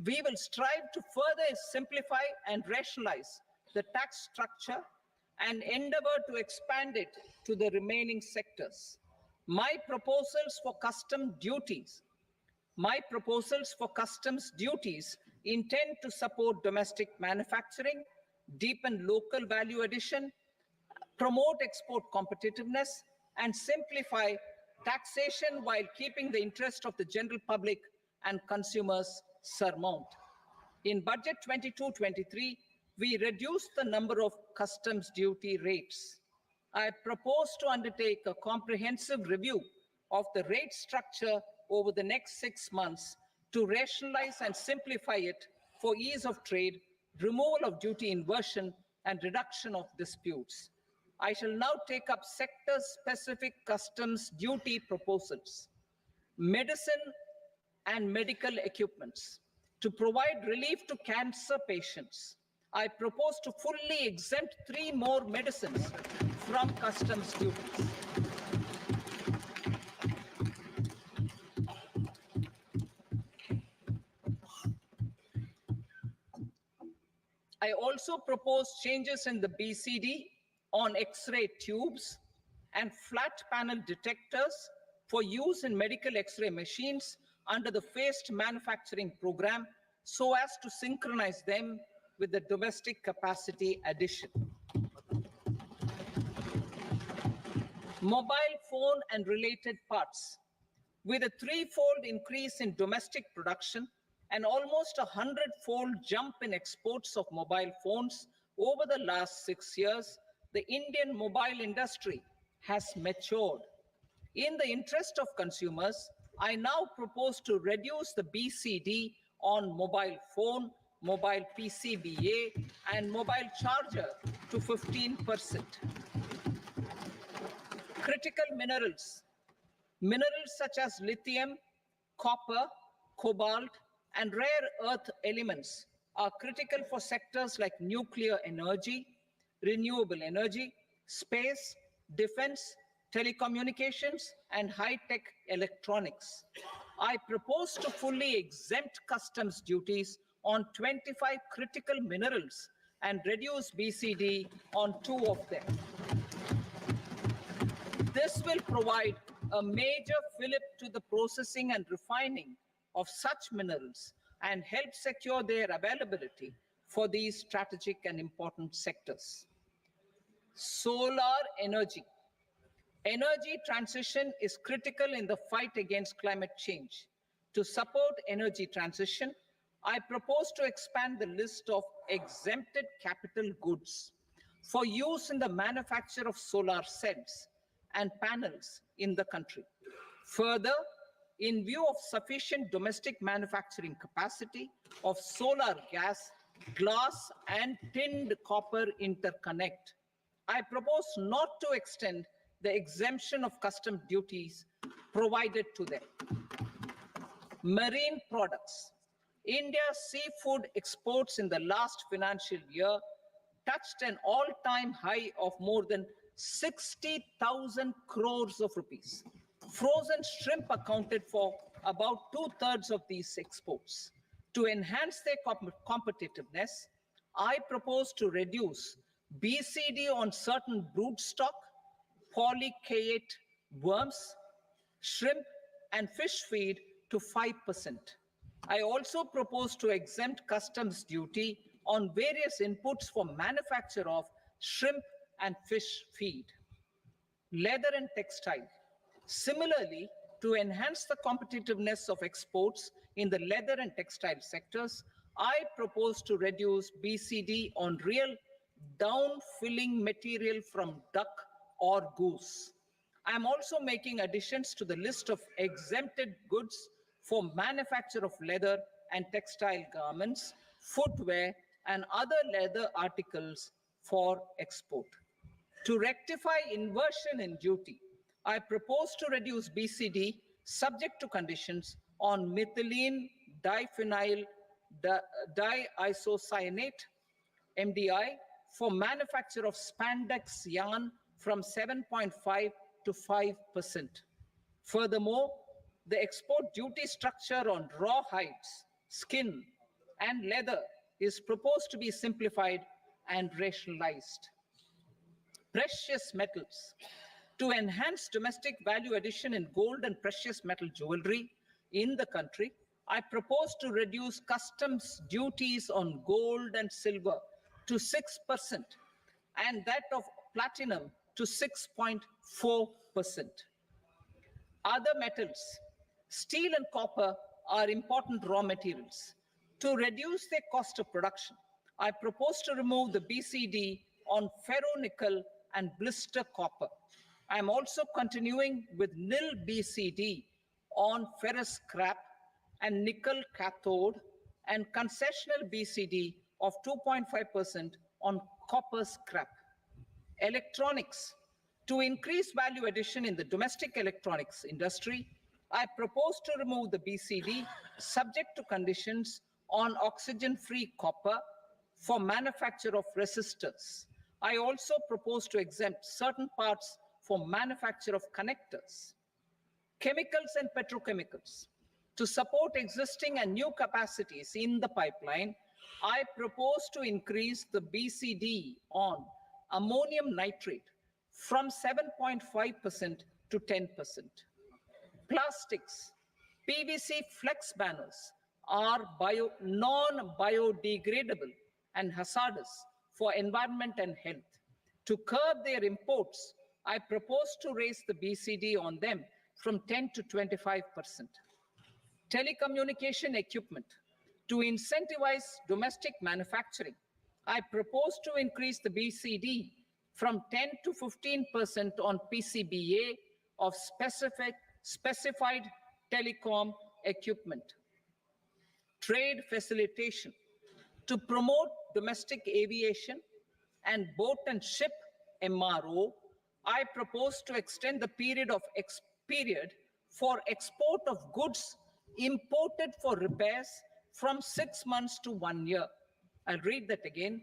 we will strive to further simplify and rationalize the tax structure and endeavor to expand it to the remaining sectors. My proposals for customs duties intend to support domestic manufacturing, deepen local value addition, promote export competitiveness, and simplify taxation while keeping the interest of the general public and consumers paramount. In Budget 22-23, we reduced the number of customs duty rates. I propose to undertake a comprehensive review of the rate structure over the next 6 months to rationalize and simplify it for ease of trade, removal of duty inversion, and reduction of disputes. I shall now take up sector-specific customs duty proposals. Medicine and medical equipments. To provide relief to cancer patients, I propose to fully exempt 3 more medicines from customs duties. I also propose changes in the BCD on X-ray tubes and flat panel detectors for use in medical X-ray machines under the phased manufacturing program so as to synchronize them with the domestic capacity addition. Mobile phone and related parts. With a 3-fold increase in domestic production and almost a 100-fold jump in exports of mobile phones over the last 6 years, the Indian mobile industry has matured. In the interest of consumers, I now propose to reduce the BCD on mobile phone, mobile PCBA, and mobile charger to 15%. Critical minerals. Minerals such as lithium, copper, cobalt, and rare earth elements are critical for sectors like nuclear energy, renewable energy, space, defense, telecommunications, and high-tech electronics. I propose to fully exempt customs duties on 25 critical minerals and reduce BCD on 2 of them. This will provide a major fillip to the processing and refining of such minerals and help secure their availability for these strategic and important sectors. Solar energy. Energy transition is critical in the fight against climate change. To support energy transition, I propose to expand the list of exempted capital goods for use in the manufacture of solar cells and panels in the country. Further, in view of sufficient domestic manufacturing capacity of solar gas, glass, and tinned copper interconnect, I propose not to extend the exemption of custom duties provided to them. Marine products. India's seafood exports in the last financial year touched an all-time high of more than 60,000 crores of rupees. Frozen shrimp accounted for about two-thirds of these exports. To enhance their competitiveness, I propose to reduce BCD on certain broodstock, polychaete worms, shrimp, and fish feed to 5%. I also propose to exempt customs duty on various inputs for manufacture of shrimp and fish feed. Leather and textile. Similarly, to enhance the competitiveness of exports in the leather and textile sectors, I propose to reduce BCD on real down-filling material from duck or goose. I am also making additions to the list of exempted goods for manufacture of leather and textile garments, footwear, and other leather articles for export. To rectify inversion in duty, I propose to reduce BCD subject to conditions on methylene diphenyl diisocyanate MDI for manufacture of spandex yarn from 7.5 to 5%. Furthermore, the export duty structure on raw hides, skin, and leather is proposed to be simplified and rationalized. Precious metals. To enhance domestic value addition in gold and precious metal jewelry in the country, I propose to reduce customs duties on gold and silver to 6% and that of platinum to 6.4%. Other metals, steel and copper are important raw materials. To reduce their cost of production, I propose to remove the BCD on ferronickel and blister copper. I am also continuing with nil BCD on ferrous scrap and nickel cathode and concessional BCD of 2.5% on copper scrap. Electronics. To increase value addition in the domestic electronics industry, I propose to remove the BCD subject to conditions on oxygen-free copper for manufacture of resistors. I also propose to exempt certain parts for manufacture of connectors. Chemicals and petrochemicals. To support existing and new capacities in the pipeline, I propose to increase the BCD on ammonium nitrate from 7.5% to 10%. Plastics. PVC flex banners are non-biodegradable and hazardous for environment and health. To curb their imports, I propose to raise the BCD on them from 10 to 25%. Telecommunication equipment. To incentivize domestic manufacturing, I propose to increase the BCD from 10 to 15% on PCBA of specified telecom equipment. Trade facilitation. To promote domestic aviation and boat and ship MRO, I propose to extend the period for export of goods imported for repairs from 6 months to 1 year. I'll read that again.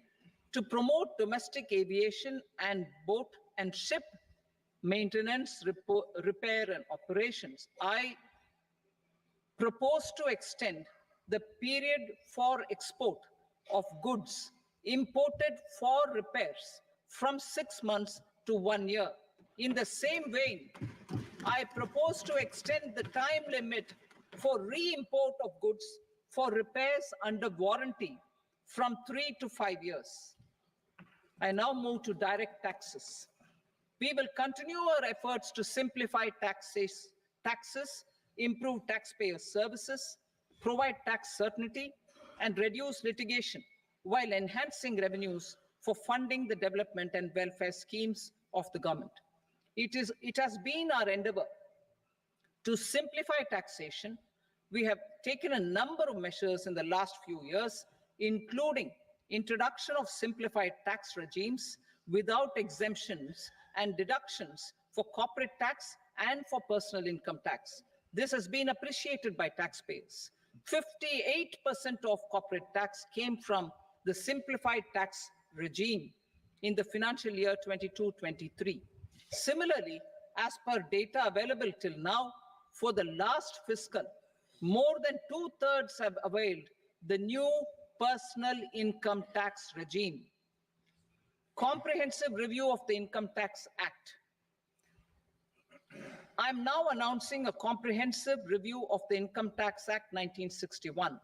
To promote domestic aviation and boat and ship maintenance, repair, and operations, I propose to extend the period for export of goods imported for repairs from 6 months to 1 year. In the same vein, I propose to extend the time limit for re-import of goods for repairs under warranty from 3 to 5 years. I now move to direct taxes. We will continue our efforts to simplify taxes, improve taxpayer services, provide tax certainty, and reduce litigation while enhancing revenues for funding the development and welfare schemes of the government. It has been our endeavor to simplify taxation. We have taken a number of measures in the last few years, including introduction of simplified tax regimes without exemptions and deductions for corporate tax and for personal income tax. This has been appreciated by taxpayers. 58% of corporate tax came from the simplified tax regime in the financial year 22-23. Similarly, as per data available till now, for the last fiscal, more than 2/3 have availed the new personal income tax regime. Comprehensive review of the Income Tax Act. I'm now announcing a comprehensive review of the Income Tax Act 1961.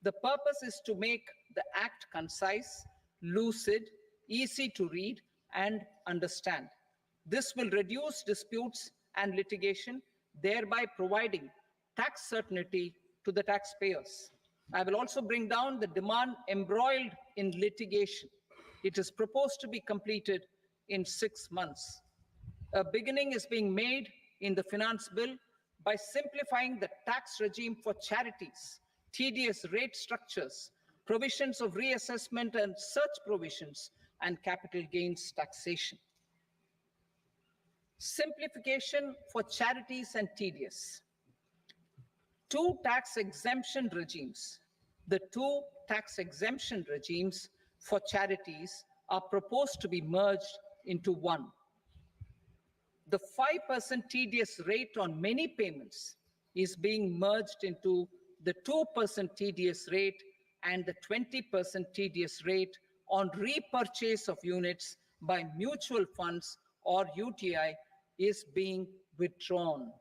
The purpose is to make the act concise, lucid, easy to read and understand. This will reduce disputes and litigation, thereby providing tax certainty to the taxpayers. I will also bring down the demand embroiled in litigation. It is proposed to be completed in 6 months. A beginning is being made in the finance bill by simplifying the tax regime for charities, TDS rate structures, provisions of reassessment and such provisions, and capital gains taxation. Simplification for charities and TDS. Two tax exemption regimes. The two tax exemption regimes for charities are proposed to be merged into one. The 5% TDS rate on many payments is being merged into the 2% TDS rate and the 20% TDS rate on repurchase of units by mutual funds or UTI is being withdrawn.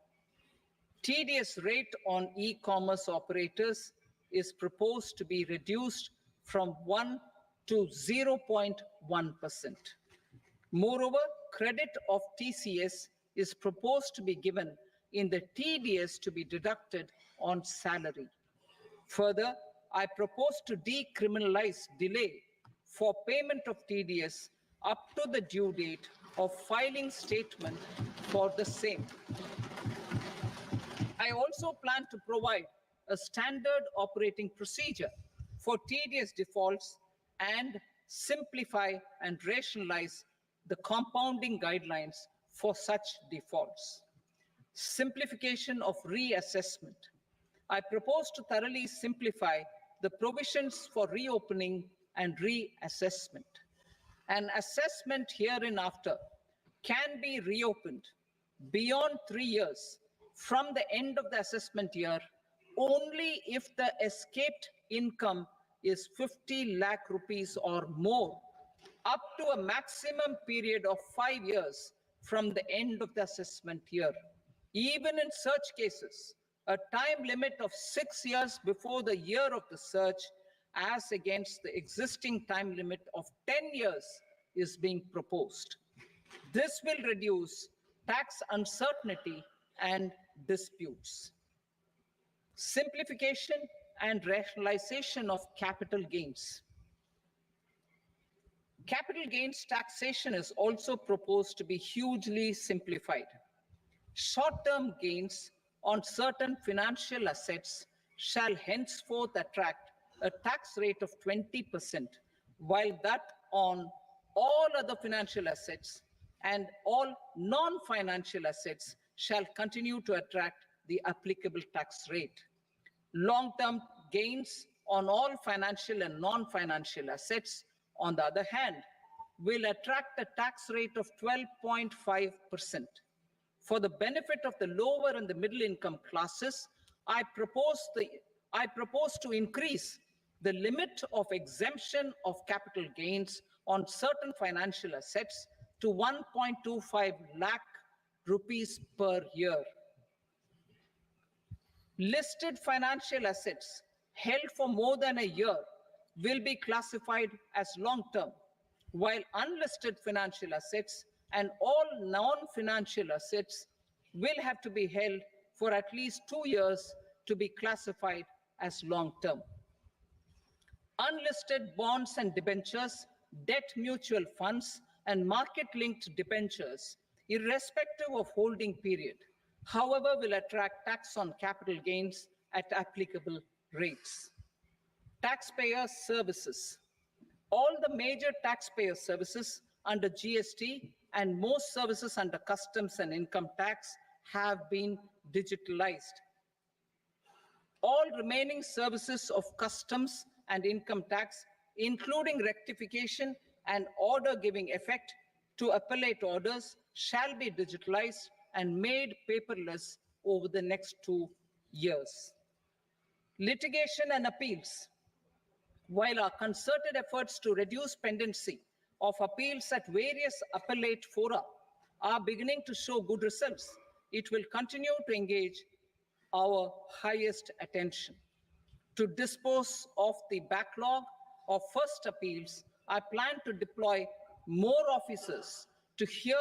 TDS rate on e-commerce operators is proposed to be reduced from 1 to 0.1%. Moreover, credit of TCS is proposed to be given in the TDS to be deducted on salary. Further, I propose to decriminalize delay for payment of TDS up to the due date of filing statement for the same. I also plan to provide a standard operating procedure for TDS defaults and simplify and rationalize the compounding guidelines for such defaults. Simplification of reassessment. I propose to thoroughly simplify the provisions for reopening and reassessment. An assessment hereinafter can be reopened beyond 3 years from the end of the assessment year only if the escaped income is 50 lakh rupees or more, up to a maximum period of 5 years from the end of the assessment year. Even in such cases, a time limit of 6 years before the year of the search, as against the existing time limit of 10 years, is being proposed. This will reduce tax uncertainty and disputes. Simplification and rationalization of capital gains. Capital gains taxation is also proposed to be hugely simplified. Short-term gains on certain financial assets shall henceforth attract a tax rate of 20%, while that on all other financial assets and all non-financial assets shall continue to attract the applicable tax rate. Long-term gains on all financial and non-financial assets, on the other hand, will attract a tax rate of 12.5%. For the benefit of the lower and the middle income classes, I propose to increase the limit of exemption of capital gains on certain financial assets to 1.25 lakh rupees per year. Listed financial assets held for more than a year will be classified as long-term, while unlisted financial assets and all non-financial assets will have to be held for at least 2 years to be classified as long-term. Unlisted bonds and debentures, debt mutual funds, and market-linked debentures, irrespective of holding period, however, will attract tax on capital gains at applicable rates. Taxpayer services. All the major taxpayer services under GST and most services under customs and income tax have been digitalized. All remaining services of customs and income tax, including rectification and order giving effect to appellate orders, shall be digitalized and made paperless over the next 2 years. Litigation and appeals. While our concerted efforts to reduce pendency of appeals at various appellate fora are beginning to show good results, it will continue to engage our highest attention. To dispose of the backlog of first appeals, I plan to deploy more officers to hear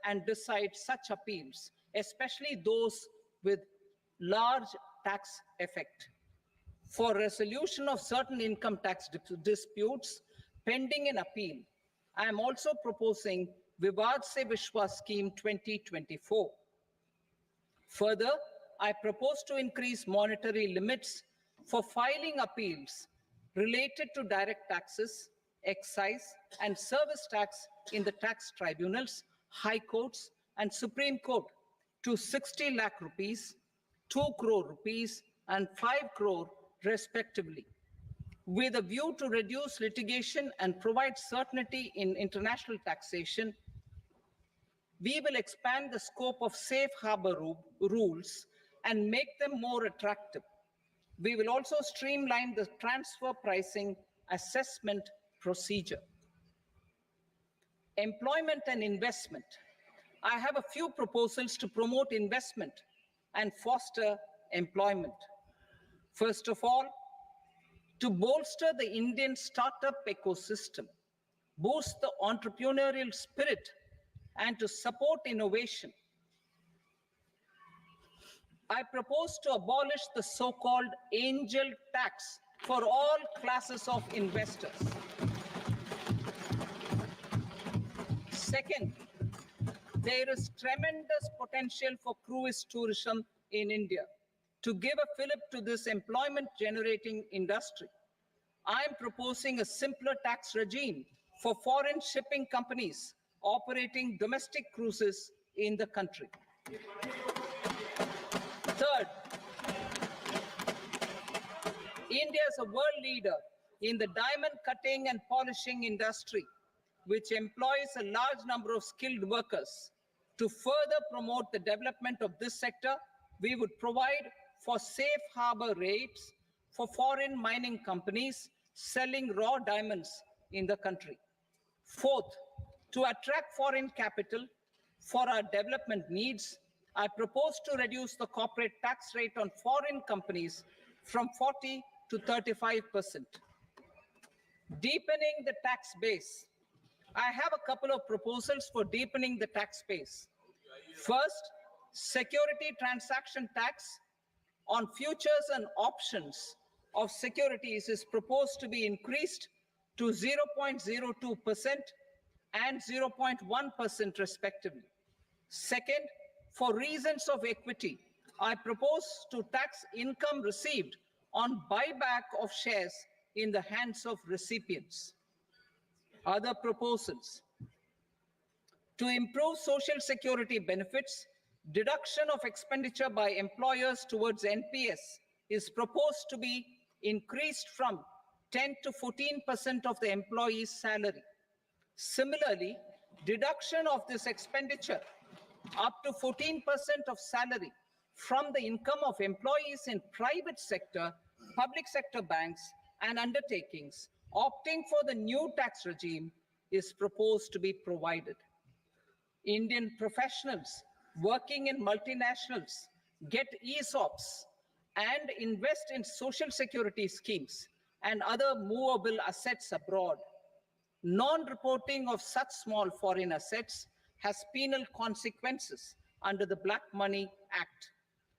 and decide such appeals, especially those with large tax effect. For resolution of certain income tax disputes pending in appeal, I am also proposing Vivad Se Vishwas Scheme 2024. Further, I propose to increase monetary limits for filing appeals related to direct taxes, excise, and service tax in the tax tribunals, high courts, and Supreme Court to 60 lakh rupees, 2 crore rupees, and 5 crore respectively, with a view to reduce litigation and provide certainty in international taxation. We will expand the scope of safe harbor rules and make them more attractive. We will also streamline the transfer pricing assessment procedure. Employment and investment. I have a few proposals to promote investment and foster employment. First of all, to bolster the Indian startup ecosystem, boost the entrepreneurial spirit, and to support innovation, I propose to abolish the so-called angel tax for all classes of investors. Second, there is tremendous potential for cruise tourism in India. To give a fillip to this employment-generating industry, I am proposing a simpler tax regime for foreign shipping companies operating domestic cruises in the country. Third, India is a world leader in the diamond cutting and polishing industry, which employs a large number of skilled workers. To further promote the development of this sector, we would provide for safe harbor rates for foreign mining companies selling raw diamonds in the country. Fourth, to attract foreign capital for our development needs, I propose to reduce the corporate tax rate on foreign companies from 40 to 35%. Deepening the tax base. I have a couple of proposals for deepening the tax base. First, security transaction tax on futures and options of securities is proposed to be increased to 0.02% and 0.1% respectively. Second, for reasons of equity, I propose to tax income received on buyback of shares in the hands of recipients. Other proposals. To improve social security benefits, deduction of expenditure by employers towards NPS is proposed to be increased from 10 to 14% of the employee's salary. Similarly, deduction of this expenditure up to 14% of salary from the income of employees in private sector, public sector banks, and undertakings opting for the new tax regime is proposed to be provided. Indian professionals working in multinationals get ESOPs and invest in social security schemes and other movable assets abroad. Non-reporting of such small foreign assets has penal consequences under the Black Money Act.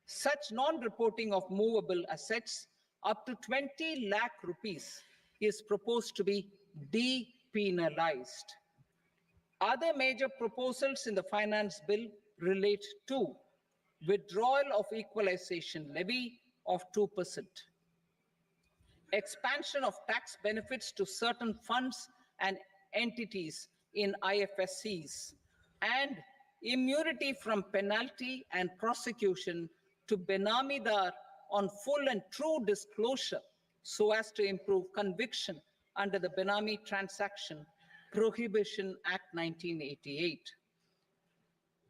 Such non-reporting of movable assets up to 20 lakh rupees is proposed to be depenalized. Other major proposals in the finance bill relate to withdrawal of equalization levy of 2%, expansion of tax benefits to certain funds and entities in IFSCs, and immunity from penalty and prosecution to Benamidar on full and true disclosure so as to improve conviction under the Benami Transaction Prohibition Act 1988.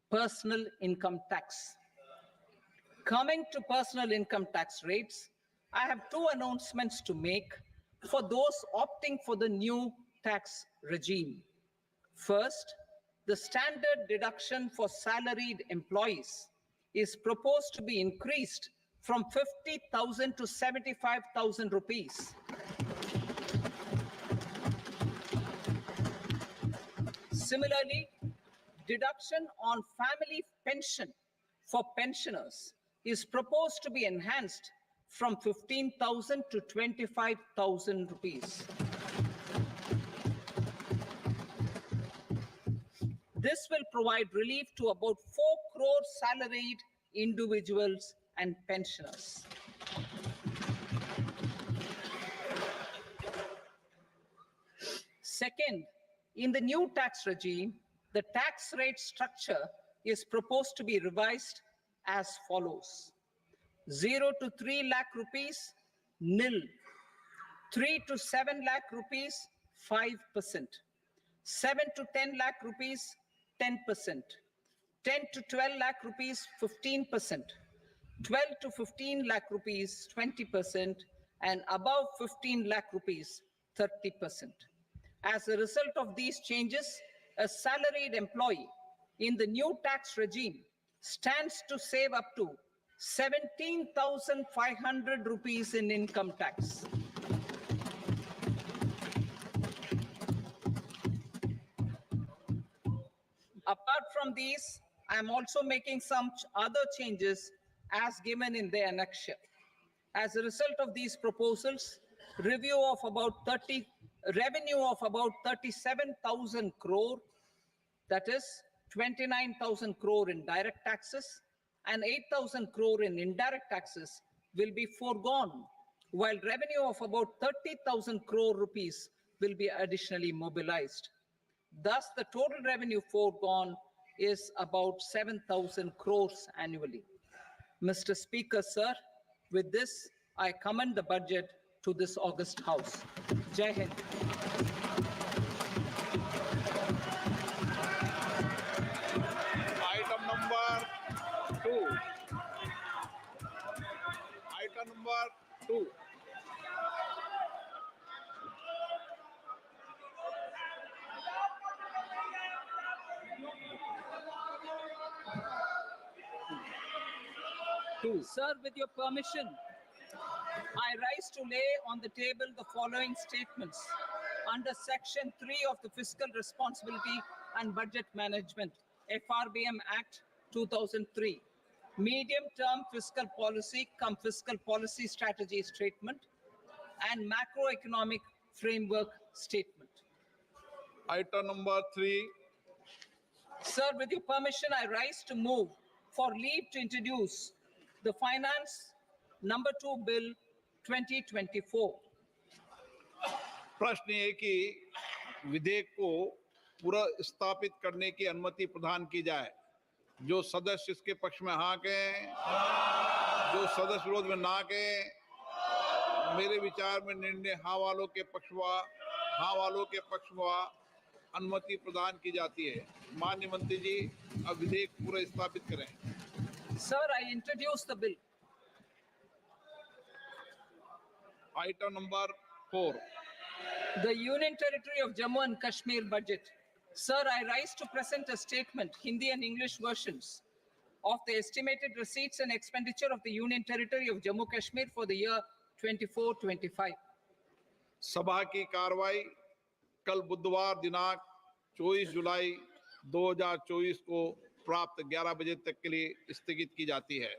Personal income tax. Coming to personal income tax rates, I have two announcements to make for those opting for the new tax regime. First, the standard deduction for salaried employees is proposed to be increased from 50,000 to 75,000 rupees. Similarly, deduction on family pension for pensioners is proposed to be enhanced from 15,000 to 25,000 rupees. This will provide relief to about 4 crore salaried individuals and pensioners. Second, in the new tax regime, the tax rate structure is proposed to be revised as follows. 0 to 3 lakh rupees, nil. 3 to 7 lakh rupees, 5%. 7 to 10 lakh rupees, 10%. 10 to 12 lakh rupees, 15%. 12 to 15 lakh rupees, 20%. And above 15 lakh rupees, 30%. As a result of these changes, a salaried employee in the new tax regime stands to save up to 17,500 rupees in income tax. Apart from these, I am also making some other changes as given in the annexure. As a result of these proposals, revenue of about 37,000 crore, that is 29,000 crore in direct taxes and 8,000 crore in indirect taxes will be foregone, while revenue of about 30,000 crore rupees will be additionally mobilized. Thus, the total revenue foregone is about 7,000 crores annually. Mr. Speaker, sir, with this, I commend the budget to this august House. Jai Hind. Item number 2. Item number 2. Sir, with your permission, I rise to lay on the table the following statements under Section 3 of the Fiscal Responsibility and Budget Management, FRBM Act 2003, medium-term fiscal policy cum fiscal policy strategy statement and macroeconomic framework statement. Item number 3. Sir, with your permission, I rise to move for leave to introduce the Finance Number 2 Bill 2024. प्रश्न ये कि विधेयक को पुनर्स्थापित करने की अनुमति प्रदान की जाए। जो सदस्य इसके पक्ष में हाँ कहें, जो सदस्य विरोध में ना कहें। मेरे विचार में निर्णय हाँ वालों के पक्ष में अनुमति प्रदान की जाती है। माननीय मंत्री जी, अब विधेयक पुनर्स्थापित करें। Sir, I introduce the bill. Item number 4. The Union Territory of Jammu and Kashmir budget. Sir, I rise to present a statement, Hindi and English versions, of the estimated receipts and expenditure of the Union Territory of Jammu Kashmir for the year 24-25. सभा की कार्रवाई कल बुधवार दिनांक 24 जुलाई 2024 को प्राप्त 11 बजे तक के लिए स्थगित की जाती है।